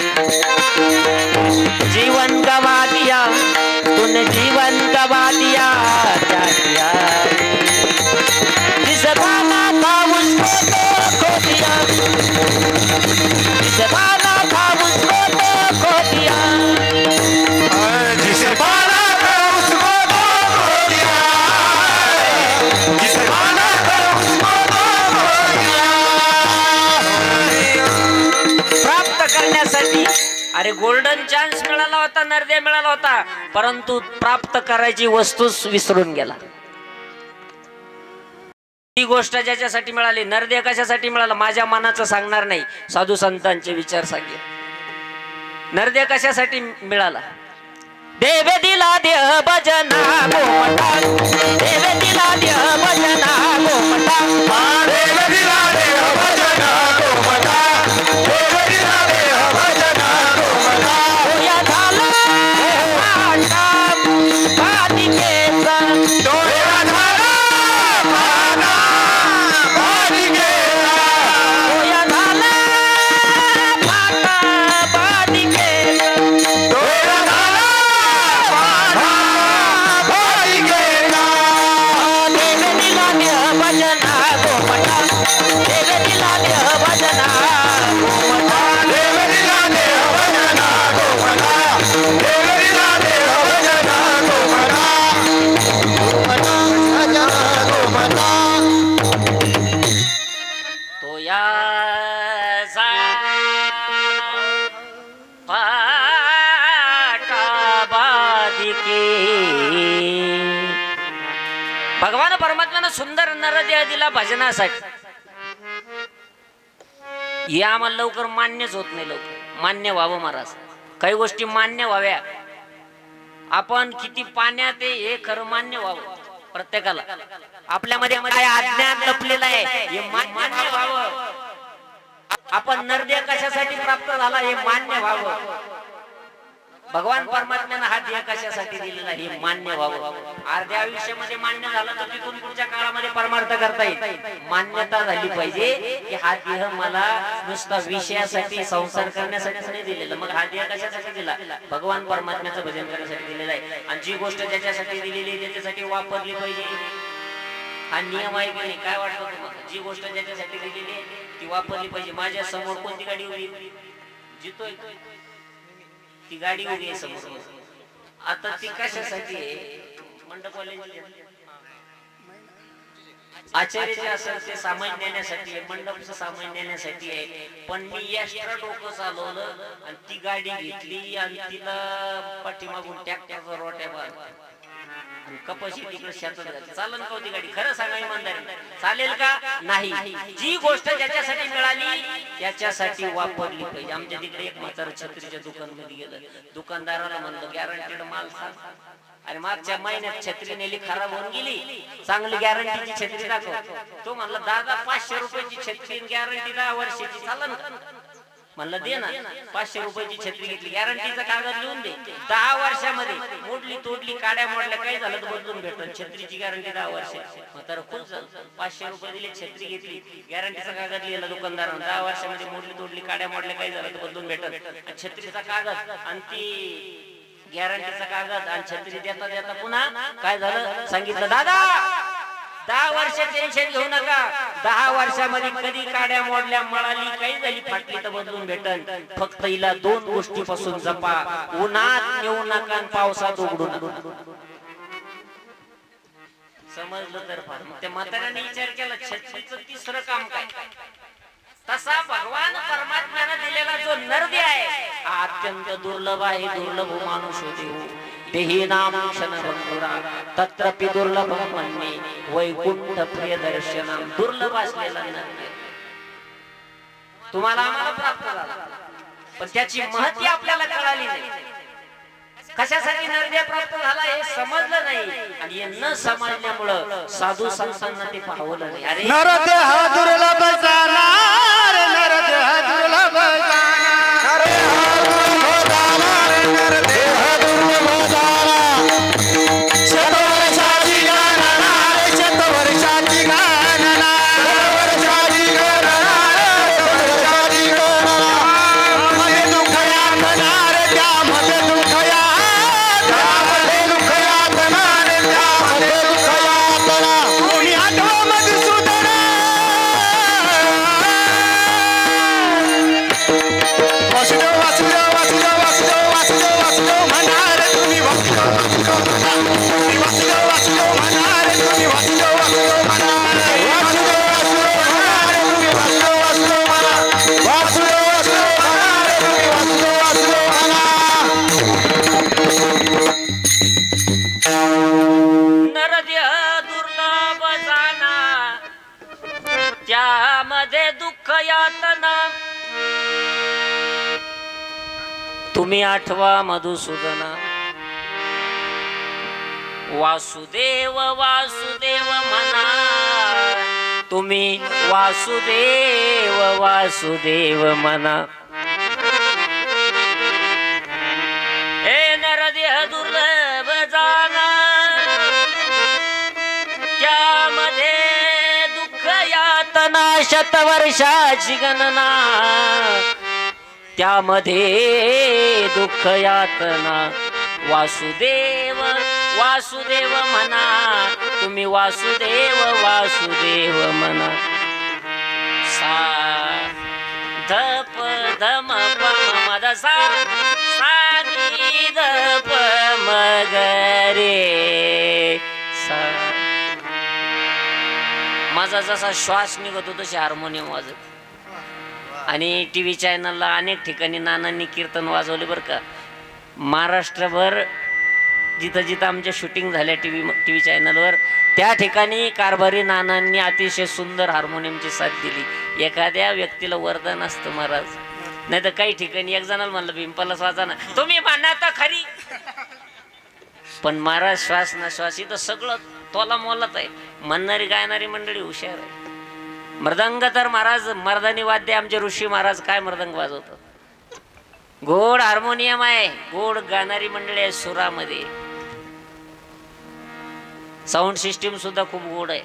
जीवन गवा दिया, तूने जीवन गवा दिया, क्या किया रे. जिसे पाना था उसको तो खो दिया, जिसे पाना था उसको तो खो दिया, जिसे पाना था उसको तो खो दिया, जिसे पाना था उसको तो खो दिया. प्राप्त करण्यासाठी अरे गोल्डन चान्स मिळाला होता, नरदेह मिळाला होता, परंतु प्राप्त करायची वस्तूच विसरून गेला. ही गोष्ट ज्याच्यासाठी मिळाली, नरदेह कशासाठी मिळाला माझ्या मनाचं सांगणार नाही, साधू संतांचे विचार सांगे. नरदेह कशासाठी मिळाला? देव दिला देह भजना गोमटा देव दिला देह भजना गोमटा देव दिला देह भजना गोमटा देव दिला देह भजना गोमटा होया झाला बालिकेचा डोळ्या झाला पाना बालिकेचा होया झाला बालिकेचा डोळ्या झाला पाना बालिकेचा देव दिला देह भजना गोमटा देव दिला देह भजना गोमटा देव दिला देह भजना गोमटा देव दिला देह भजना गोमटा भजना गोमटा तो या पाटाबादिके भगवान परमात्म्यानं सुंदर नरदेह दिला भजनासाठी. हे आम्हाला लवकर मान्यच होत नाही. लवकर मान्य व्हावं महाराज. काही गोष्टी मान्य व्हाव्या. आपण किती पाण्यात आहे हे खरं मान्य व्हावं प्रत्येकाला. आपल्यामध्ये काय अज्ञान लपलेलं आहे हे मान्य व्हावं. आपण नरदेह कशासाठी प्राप्त झाला हे मान्य व्हावं. भगवान परमात्म्यानं हा देह कशासाठी दिलेला हे मान्य व्हावं. अर्ध्या आयुष्यामध्ये मान्य झालं तर तिथून पुढच्या काळामध्ये परमार्थ करता येईल. मान्यता झाली पाहिजे की हा देह मला नुसता विषयासाठी संसार करण्यासाठी नाही दिलेला. मग हा देह कशासाठी दिला? भगवान परमात्म्याचं भजन करण्यासाठी दिलेला आहे. आणि जी गोष्ट ज्याच्यासाठी दिलेली आहे त्याच्यासाठी वापरली पाहिजे. हा नियम आहे की नाही? काय वाटतं तुम्हाला? जी गोष्ट ज्याच्यासाठी दिलेली आहे ती वापरली पाहिजे. माझ्या समोर कोणती गाडी उभी जितोय ती गाडी उभी आहे समोर. आता ती कशासाठी आहे? मंडपवाले आचार्य जे असेल ते सामान नेण्यासाठी आहे. मंडपचं सामान नेण्यासाठी आहे. पण मी एक्स्ट्रा डोकं चालवलं आणि ती गाडी घेतली आणि तिला पाठीमागून ट्रॅक्टरचा रोट्या कपाशी तिकडे शेतात घातली. चालन का होती गाडी? खरं सांगा इमानदारी चालेल का? नाही. जी गोष्ट ज्याच्यासाठी मिळाली त्याच्यासाठी वापरली पाहिजे. आमच्या तिकडे एक म्हातारा छत्रीच्या दुकानमध्ये गेलं. दुकानदाराला म्हणलं गॅरंटीड माल सांग. अरे मागच्या महिन्यात छत्री नेली खराब होऊन गेली, चांगली गॅरंटीची छत्री दाखव. तो म्हणला दादा 500 रुपयाची छत्री गॅरंटी 10 वर्षाची चालन का? म्हणलं दे ना. 500 रुपयाची छत्री घेतली, गॅरंटीचा कागद लिहून दे. 10 वर्षामध्ये मोडली तोडली काड्या मोडल्या काही झालं तर बदलून भेटल. छत्रीची गॅरंटी 10 वर्षाची. तर खुश झालं. 500 रुपये दिले, छत्री घेतली, गॅरंटीचा कागद लिहिला दुकानदारानं. 10 वर्षामध्ये मोडली तोडली काड्या मोडल्या काही झालं तर बदलून भेटल. छत्रीचा कागद आणि ती गॅरंटीचा कागद आणि छत्री देता देता पुन्हा काय झालं सांगितलं, दादा 10 वर्ष टेन्शन घेऊ नका. 10 वर्षामध्ये कधी काड्या मोडल्या मळाली काही झाली फाटली तर बदलून भेटल. फक्त हिला 2 गोष्टीपासून जपा. उन्हात नेऊ नका आणि पावसात उघडू नका. समजलं तर फार. मग त्या म्हाताऱ्याने विचार केला छत्रीचं तिसरं काम काय? तसा भगवान परमात्म्याने दिलेला जो नरदेह आहे हा अत्यंत दुर्लभ आहे. दुर्लभ माणूस देऊ देही नाम क्षण बंधुरा तत्रपि दुर्लभ मन्ये वैकुंठ प्रिय दर्शनम. दुर्लभ असलेला नरदेह तुम्हाला आम्हाला प्राप्त झाला, पण त्याची महती आपल्याला कळाली नाही. कशासाठी नरदेह प्राप्त झाला हे समजलं नाही. आणि हे न समजल्यामुळं साधू संतांना ते पाहवलं नाही. अरे नरदेह दुर्लभ जाणार, नरदेह दुर्लभ जाणार, नरदेह दुर्लभ जाणार. शतवर्षाची गणना, शतवर्षाची गणना, शतवर्षाची गणना, शतवर्षाची गणना. मध्ये दुःख यातणार, त्यामध्ये दुःख यातना, त्यामध्ये दुःख यातना, त्यामध्ये दुःख यातना. कोणी आठवा मधुसूदन, वासुदेव वासुदेव वासुदेव वासुदेव वासुदेव वासुदेव म्हणणार तुम्ही, वासुदेव वासुदेव म्हणणार, वासुदेव वासुदेव म्हणणार तुम्ही, वासुदेव वासुदेव म्हणणार, वासुदेव वासुदेव म्हणणार तुम्ही, वासुदेव वासुदेव म्हणणार, वासुदेव वासुदेव म्हणणार तुम्ही, वासुदेव वासुदेव म्हणणार. नरदेह दुर्लभ जाना त्यामध्ये दुःख यातना. तुम्ही आठवा मधुसूदना वासुदेव वासुदेव म्हणा तुम्ही वासुदेव वासुदेव म्हणा. हे नरदेह दुर्लभ जाना त्यामध्ये दुःख यातना शतवर्षाची गणना त्यामध्ये दुःख यातना वासुदेव वासुदेव म्हणा तुम्ही वासुदेव वासुदेव म्हणा. सा धप धम पम मद सा नी धप मग रे सा. माझा जसा श्वास निघतो तसे हार्मोनियम वाजत आणि टीव्ही चॅनलला अनेक ठिकाणी नानांनी कीर्तन वाजवले बरं का. महाराष्ट्रभर जिथं जिथं आमच्या शूटिंग झाल्या टीव्ही चॅनलवर त्या ठिकाणी कारभारी नानांनी अतिशय सुंदर हार्मोनियमची साथ दिली. एखाद्या व्यक्तीला वरदान असतं महाराज. नाही तर काही ठिकाणी एक जणाला म्हणलं पिंपलाच वाजना तुम्ही म्हणा तर खरी पण महाराज श्वास ना श्वास इथं सगळं तोला मोलाच आहे. म्हणणारी गायणारी मंडळी हुशार आहे. मृदंग तर महाराज मर्दानी वाद्य आमचे ऋषी महाराज काय मृदंग वाजवतात. गोड हार्मोनियम आहे. गोड गाणारी मंडळी आहे सुरामध्ये. साऊंड सिस्टीम सुद्धा खूप गोड आहे.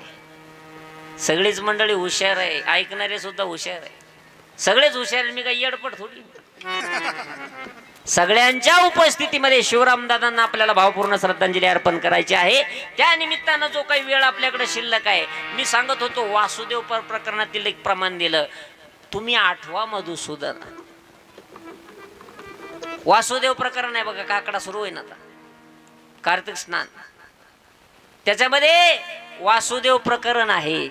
सगळीच मंडळी हुशार आहे. ऐकणारे सुद्धा हुशार आहे. सगळेच हुशार. मी काही येडपट थोडी. सगळ्यांच्या उपस्थितीमध्ये शिवरामदादांना आपल्याला भावपूर्ण श्रद्धांजली अर्पण करायची आहे. त्या निमित्तानं जो काही वेळ आपल्याकडे शिल्लक आहे मी सांगत होतो वासुदेव प्रकरणातील एक प्रमाण दिलं. तुम्ही आठवा मधुसूदन. वासुदेव प्रकरण आहे बघा. काकडा सुरू होईन आता कार्तिक स्नान त्याच्यामध्ये वासुदेव प्रकरण आहे.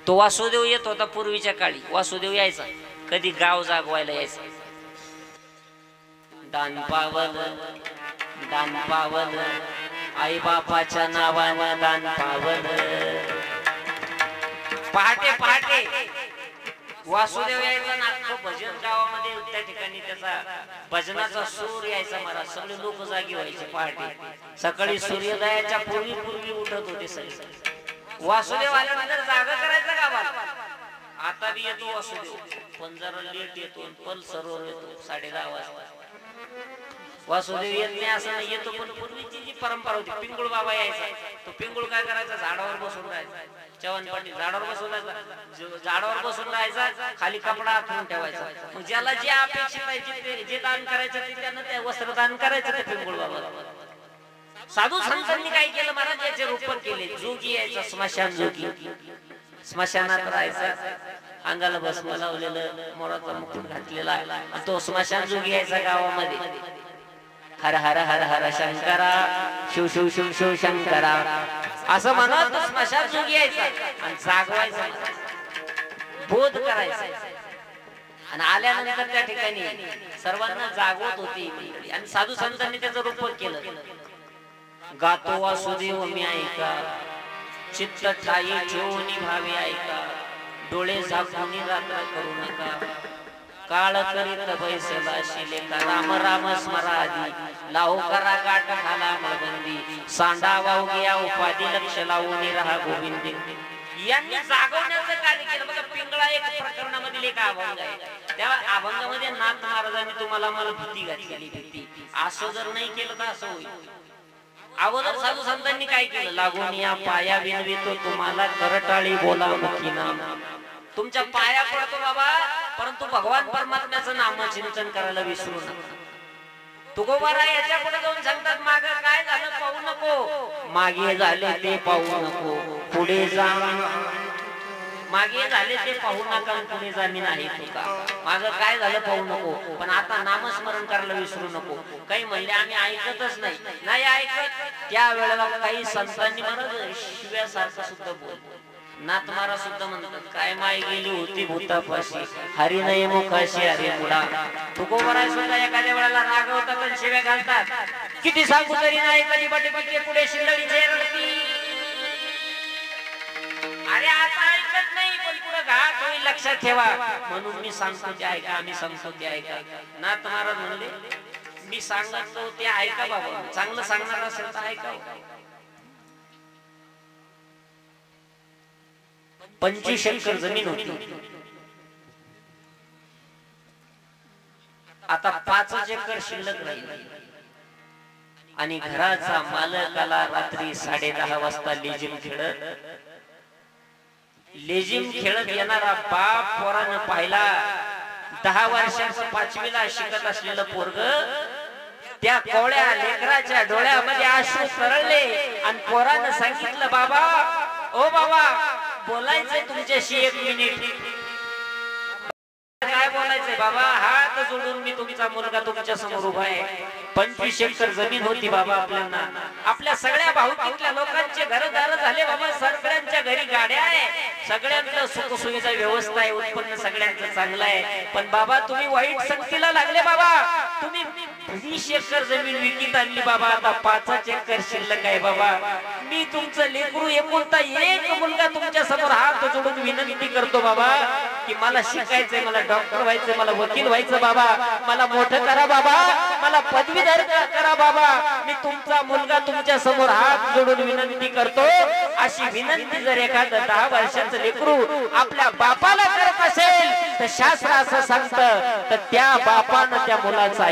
तो वासुदेव येत होता पूर्वीच्या काळी. वासुदेव यायचा कधी गाव जागवायला यायचा. दान पावल आई बापाच्या नावानं दान पावल. पहाटे पहाटे वासुदेव यायचा ना भजन गावामध्ये त्या ठिकाणी त्याचा भजनाचा सूर यायचा महाराज. सगळे लोक जागी व्हायचे पहाटे. सकाळी सूर्योदयाच्या पूर्वी पूर्वी उठत होते सगळे. वासुदेव आल्यानंतर जागा करायचा गावात. आता बी येतो वासुदेव पण जरा लेट येतो. पल सरोवर येतो 10:30 वाजता. वासुदेव येत नाही असं नाही. येतो पण पूर्वीची जी परंपरा होती पिंगुळ बाबा यायचा. तो पिंगुळ काय करायचा झाडावर बसून राहायचा. चव्हाण पाटील झाडावर बसून राहायचा. झाडावर बसून राहायचा. खाली कपडा आखून ठेवायचा. मग ज्याला जे अपेक्षित आहे जे दान करायचं ते त्यानं ते वस्त्र दान करायचं ते पिंगुळ बाबा. साधू संतांनी काय केलं महाराज याचे रोपण केले. जोगी यायचा स्मशान जोगी. स्मशानात राहायचा. अंगाला भस्म लावलेलं मोराचा मुकुट घातलेला तो स्मशान जोगी यायचा गावामध्ये. हर हर हर हर शंकरा शिव शिव शिव शिव शंकरा असं म्हणत स्मशान जोगी यायचा आणि जागवायचा बोध करायचा. आणि आल्यानंतर त्या ठिकाणी सर्वांना जागवत होती आणि साधू संतांनी त्याचं रोपण केलं. गातो वासुदेव मी ऐका चित्त ठाई ठेवून भावे ऐका डोळे झाकून रात्र करू नका काळ करीत बैसला शिलेका राम राम स्मरादी लावू करा गाठ खाला मळबंदी सांडा वाहू गया उपाधी लक्ष लावून राहा गोविंदी. यांनी जागवण्याचं कार्य केलं बघा. पिंगळा एक प्रकरणामधील एक अभंग आहे. त्या अभंगामध्ये नाथ महाराजांनी तुम्हाला मला भीती घातलेली. भीती असं जर नाही केलं तर असं होईल. अगोदर साधू संतांनी काय केलं. लागून या पाया विनवितो तुम्हाला करटाळी बोला मुखी नाम. तुमच्या पाया पडतो बाबा परंतु भगवान परमात्म्याचं नामचिंतन करायला विसरू नका. तुकोबारा याच्या पुढे जाऊन सांगतात माग काय झालं पाहू नको. मागे झाले ते पाहू नको पुढे जा. मागे झाले ते पाहू नका पुढे जा. मी नाही तुका माग काय झालं पाहू नको पण आता नामस्मरण करायला विसरू नको. काही म्हणले आम्ही ऐकतच नाही ऐकत. त्या वेळेला काही संतांनी महाराज शिव्यासारखं सुद्धा बोलतो. नाथ महाराज सुद्धा म्हणतात काय माय गेली होती भूतापाशी हरी नाही मुखाशी हरी मुडा. तुकोबारा सुद्धा एखाद्या वेळेला रागवतात आणि शिव्या घालतात. किती सांगू तरी नाही कधी बटे पुढे शिंदळीचे रडती. अरे आता ऐकत नाही पण पुढे घात होईल लक्षात ठेवा. म्हणून मी सांगतो ते ऐका. आम्ही सांगतो ते ऐका. नाथ महाराज म्हणले मी सांगतो ते ऐका बाबा. चांगलं सांगणार असेल तर ऐका. 25 एकर जमीन होती. आता 5 एकर शिल्लक राहिली आणि घराचा मालकाला रात्री 10:30 वाजता लेझिम खेळत येणारा बाप पोरानं पाहिला. 10 वर्षाचं 5वीला शिकत असलेलं पोरग त्या कोवळ्या लेकराच्या डोळ्यामध्ये अश्रू सरळले आणि पोरानं सांगितलं, बाबा ओ बाबा बोलायचंय तुमच्याशी 1 मिनिट. काय बोलायचंय बाबा? हात जोडून मी तुमचा मुलगा तुमच्या समोर उभा आहे. 25 एकर जमीन होती बाबा आपल्याला. आपल्या सगळ्या भाऊकीतल्या लोकांचे घरदार झाले बाबा. सगळ्यांच्या घरी गाड्या आहे, सगळ्यांचं सुखसुविधा व्यवस्था आहे, उत्पन्न सगळ्यांचं चांगलं आहे. पण बाबा तुम्ही वाईट संगतीला लागले बाबा. तुम्ही 20 एकर जमीन विकत आणली बाबा. आता 5 एकर शिल्लक आहे बाबा. मी तुमचं लेकरू एकुलता एक मुलगा तुमच्या समोर हात जोडून विनंती करतो बाबा की मला शिकायचंय, मला डॉक्टर व्हायचंय, मला वकील व्हायचं बाबा. मला मोठं करा बाबा, मला पदवीधर करा बाबा. मी तुमचा मुलगा तुमच्या समोर हात जोडून विनंती करतो. अशी विनंती जर एखादं 10 वर्षाचं लेकरू आपल्या बापाला करत असेल तर शास्त्र असं सांगतं तर त्या बापानं त्या मुलाचं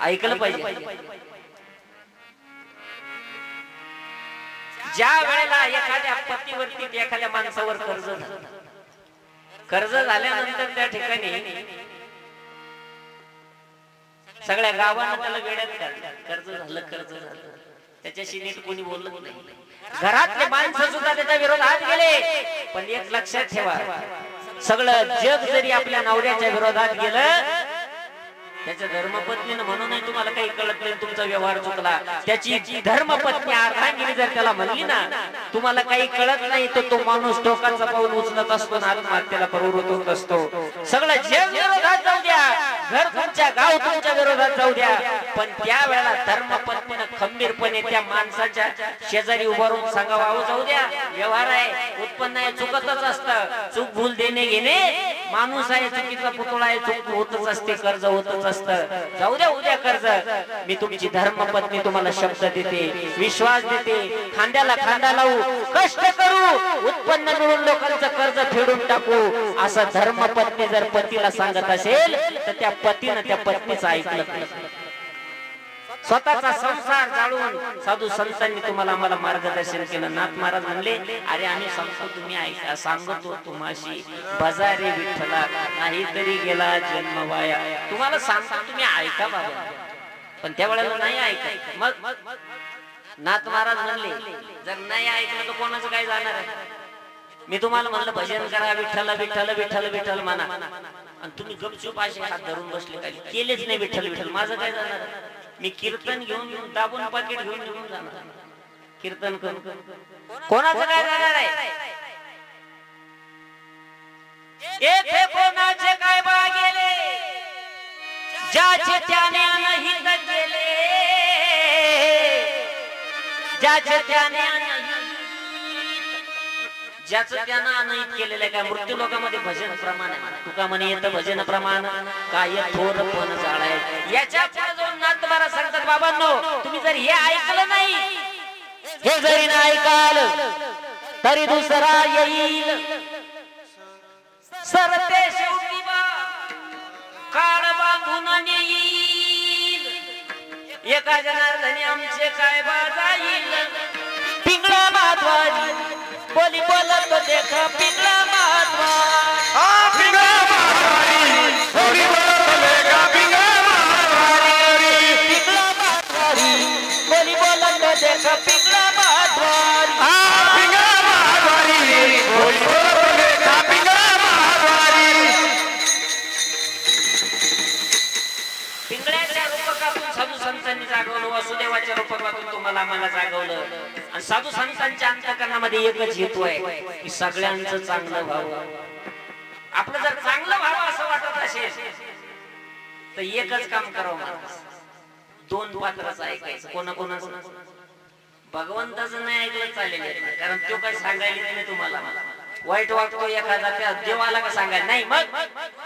ऐकलं पाहिजे. ज्या वेळेला एखाद्या पतीवरती एखाद्या माणसावर कर्ज झाल्यानंतर त्या ठिकाणी सगळ्या गावानं त्याला वेड्यात काढलं. कर्ज झालं त्याच्याशी नीट कोणी बोलत नाही. घरातले माणसं सुद्धा त्याच्या विरोधात गेले. पण एक लक्षात ठेवा, सगळं जग जरी आपल्या नवऱ्याच्या विरोधात गेलं, त्याच्या धर्मपत्नीनं म्हणूनही तुम्हाला काही कळत नाही, तुमचा व्यवहार चुकला. त्याची धर्मपत्नी अर्धांगिनी जर त्याला म्हणली ना तुम्हाला काही कळत नाही, तर तो माणूस टोकाचा पाऊल उचलत असतो ना आत्महत्येला प्रवृत्त होत असतो. सगळं जग विरोधात जाऊ द्या, घर तुमच्या, गाव तुमच्या विरोधात जाऊ द्या, पण त्यावेळेला धर्मपत्नीनं खंबीरपणे त्या माणसाच्या शेजारी उभारून सांगावं, अहो जाऊ द्या, व्यवहार आहे, उत्पन्न आहे, चुकतच असतं, चूक भूल देणे घेणे, माणूस आहे, चुकीचा पुतळा आहे, चूक होतच असते, कर्ज होतच असतं, जाऊ द्या उद्या कर्ज. मी तुमची धर्मपत्नी तुम्हाला शब्द देते, विश्वास देते, खांद्याला खांदा लावू, कष्ट करू, उत्पन्न मिळून लोकांचं कर्ज फेडून टाकू, असं धर्मपत्नी जर पतीला सांगत असेल तर त्या पतीनं त्या पत्नीचं ऐकलं पाहिजे. स्वतःचा संसार जाळून साधू संतांनी तुम्हाला आम्हाला मार्गदर्शन केलं. नाथ महाराज म्हणले, अरे आम्ही सांगतो तुम्ही ऐका, सांगतो तुम्हाशी बजारे विठ्ठला, नाही तरी गेला जन्म वाया. तुम्हाला सांगतो तुम्ही ऐका बाबा, पण त्या वेळेला नाही ऐकायचं. मग नाथ महाराज म्हणले, जर नाही ऐकलं तर कोणाचं काय जाणार आहे? मी तुम्हाला म्हणलं भजन करा, विठ्ठल विठ्ठल विठ्ठल विठ्ठल म्हणा, आणि तुम्ही गपचूप असे हात धरून बसले, काय केलेच नाही विठ्ठल विठ्ठल, माझं काय जाणार? मी कीर्तन घेऊन दाबून पाकिट घेऊन निघून जाणार. कीर्तन करून कोणाचं काय जाणार आहे? येथे कोणाचे काय बा गेले, ज्याचे त्याने अनहित केले, ज्याचे त्याने ज्याचं त्यानं अनहित केलेलं आहे. काय मृत्यू लोकांमध्ये भजन प्रमाण आहे, तुका म्हणे येतं भजन प्रमाण काय थोर पण जाळाय. याच्या पुढे जाऊन नाथ महाराज सांगतात, बाबांनो तुम्ही जर हे ऐकलं नाही, हे जरी नाही ऐकाल तरी दुसरा येईल. सरते शेवटी काळ बांधून येईल, एका जनार्दनी आमचे काय बाजाईल. पिंगळा माधवारी बोली बोलत देख, पिंगळा माधवारी, पिंगळा माधवारी बोली बोलत देख, पिंगळा माधवारी, पिंगळा माधवारी बोली बोलत देख, पिंगळा माधवारी, पिंगळा माधवारी बोली बोलत देख, पिंगळा माधवारी. पिंगळ्याच्या रूपकातून साधू संतांनी जागवलं, वासुदेवाच्या रूपकातून तुम्हाला आम्हाला जागवलं. आणि साधू संतांच्या अंतःकरणामध्ये एकच हेतू आहे की सगळ्यांचं चांगलं व्हावं. आपलं जर चांगलं व्हावं असं वाटत असेल तर एकच काम करावं, 2 पात्राचं ऐकायचं. कोणाकोणाचं? भगवंताचं नाही ऐकलं चालेल, कारण तो काय सांगायला नाही तुम्हाला. वाईट वागतो एखादा त्या देवाला का सांगायला नाही, मग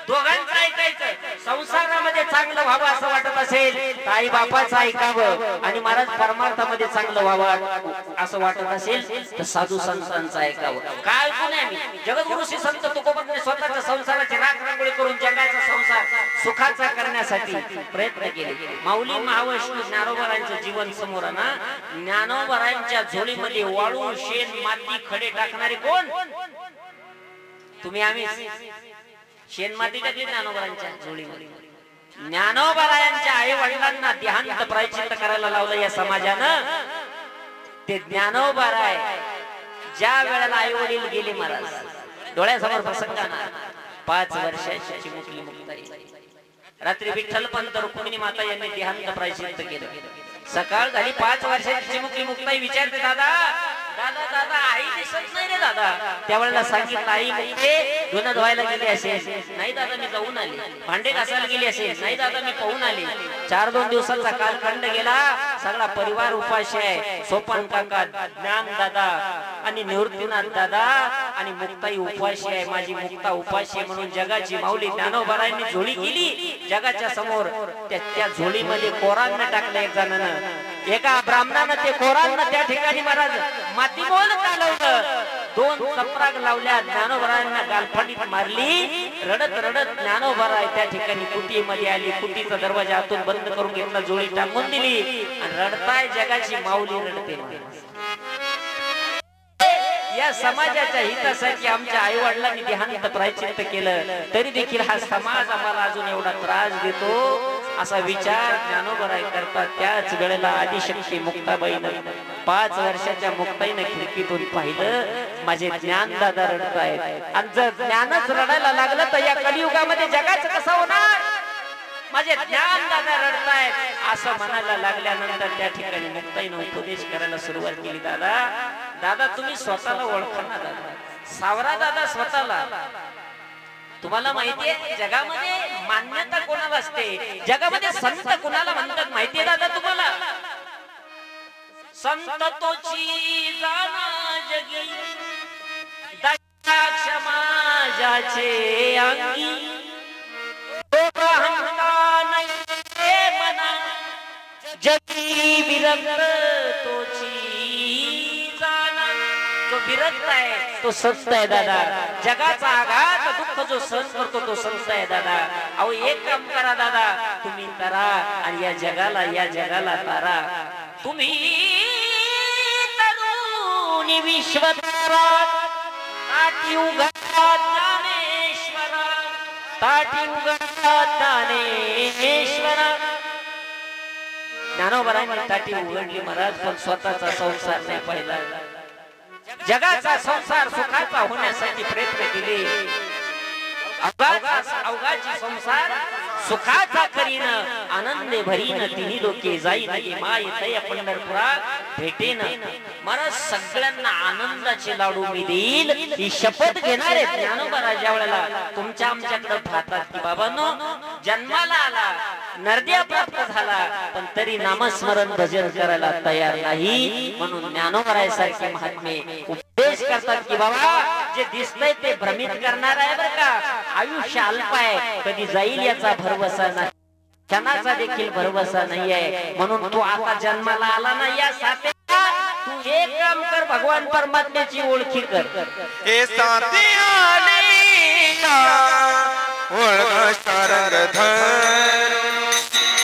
दोघांचं ऐकायचं. संसारामध्ये चांगलं व्हावं असं वाटत असेल तर आई बापाचं ऐकावं, आणि महाराज परमार्थामध्ये चांगलं व्हावं असं वाटत असेल तर साधू संतांचं ऐकावं. काय ऐकू नये आम्ही जगद्गुरु श्री संत तुकोबांनी स्वतःच्या संसाराची राखरांगोळी करून जगाचा संसार सुखाचा करण्यासाठी प्रयत्न केले. माऊली महावैष्णव ज्ञानोबरांचं जीवन समोर ना, ज्ञानोबरांच्या झोळीमध्ये वाळू शेण माती खडे टाकणारे कोण? तुम्ही आम्ही. शेण माती टाकली ज्ञानोबरांच्या झोळीमध्ये. ज्ञानोबरायांच्या आई वडिलांना देहांत प्रायश्चित्त करायला लावलं या समाजानं. ते ज्ञानोबराय ज्या वेळेला आई वडील गेले महाराज, डोळ्यासमोर प्रसंग ना, 5 वर्षाची चिमुकली मुक्ताई. रात्री विठ्ठलपंत रुक्मिणी माता यांनी देहांत प्रायश्चित्त केलं. सकाळ झाली, 5 वर्षाची चिमुकली मुक्ताई विचारते, दादा दादा दादा आई दिसत नाही रे दादा. त्यावेळेला सांगितलं, आई मुक्ते धुणं धुवायला गेली असेल. नाही दादा मी जाऊन आले. भांडे घासायला गेली असेल. नाही दादा मी पाहून आले. 4-2 दिवसाचा कालखंड गेला. सगळा परिवार उपाशी आहे. सोपान काका, ज्ञान दादा आणि निवृत्तीनाथ दादा आणि मुक्ताई उपाशी आहे. माझी मुक्ता उपाशी आहे म्हणून जगाची माऊली ज्ञानोबरायांनी झोळी केली जगाच्या समोर. त्या झोळीमध्ये कोरांना टाकलं एक जणानं. एका ब्राह्मणानं ते कोरांना त्या ठिकाणी महाराज माती बोल चालवलं. 2 चपराक लावल्या. ज्ञानोबरायांना गालफडीत मारली. रडत रडत ज्ञानोबराय त्या ठिकाणी कुटीमध्ये आली. कुटीचा दरवाजा आतून बंद करून घेतला, जोडी टाकून दिली आणि रडताय जगाची माऊली रडते. या समाजाच्या हितासाठी आमच्या आई वडिलांनी देहांत प्रायश्चित्त केलं, तरी देखील हा समाज आम्हाला अजून एवढा त्रास देतो असा विचार ज्ञानोबराय करतात. त्याच वेळेला आदिशक्ती मुक्ताबाईनं 5 वर्षाच्या मुक्ताईनं खिडकीतून पाहिलं, माझे ज्ञान दादा रडतायत. आणि जर ज्ञानच रडायला लागलं तर या कलियुगामध्ये जगाचं कसं होणार? माझे ज्ञान दादा रडतायत असं म्हणायला लागल्यानंतर त्या ठिकाणी मुक्ताईनं उपदेश करायला सुरुवात केली. दादा दादा तुम्ही स्वतःला ओळखा ना दादा. सावरा दादा स्वतःला. तुम्हाला माहितीये जगामध्ये मान्यता कोणाला असते? जगामध्ये संत कोणाला म्हणतात माहितीये दादा तुम्हाला? संत तोची जाना जगी दयाक्ष माझ्याचे अंगी मना जगी विरक्त तोची जाना. जो विरक्त आहे तो संत आहे दादा. जगाचा आघात दुःख जो सहन करतो तो संत आहे दादा. अहो एक काम करा दादा, तुम्ही तरा आणि या जगाला तारा. तुम्ही तरुणी विश्वतारा ताटी उघडा ज्ञानेश्वरा, ताटी उघडा ज्ञानेश्वरा. ज्ञानोबरांनी ताटी उघडली महाराज, पण स्वतःचा संसार नाही पाहिला. जगाचा संसार सुखाचा होण्यासाठी प्रयत्न केले. अवघाची संसार सुखाचा करीन आनंदे भरीन तिन्ही लोके जाईन माय तय पंढरपुरा भेटेन. महाराज सगळ्यांना आनंदाचे लाडू मी देईल ही शपथ घेणारे ज्ञानोबा ज्या वेळेला तुमच्या आमच्याकडे पाहतात की बाबांनो जन्माला आला, नरद्या प्राप्त झाला, पण तरी नामस्मरण भजन करायला तयार नाही. म्हणून ज्ञानोबा सारखे महात्मे उपदेश करतात की बाबा जे दिसतंय ते भ्रमित करणार आहे बरं का. आयुष्य अल्प आहे, कधी जाईल याचा भरवसा नाही, क्षणाचा देखील भरवसा नाही आहे. म्हणून तू आता जन्माला आला ना या साथी तू एक काम कर, भगवान परमात्म्याची ओळखी कर. हे साथी आली ओळख सारंग धर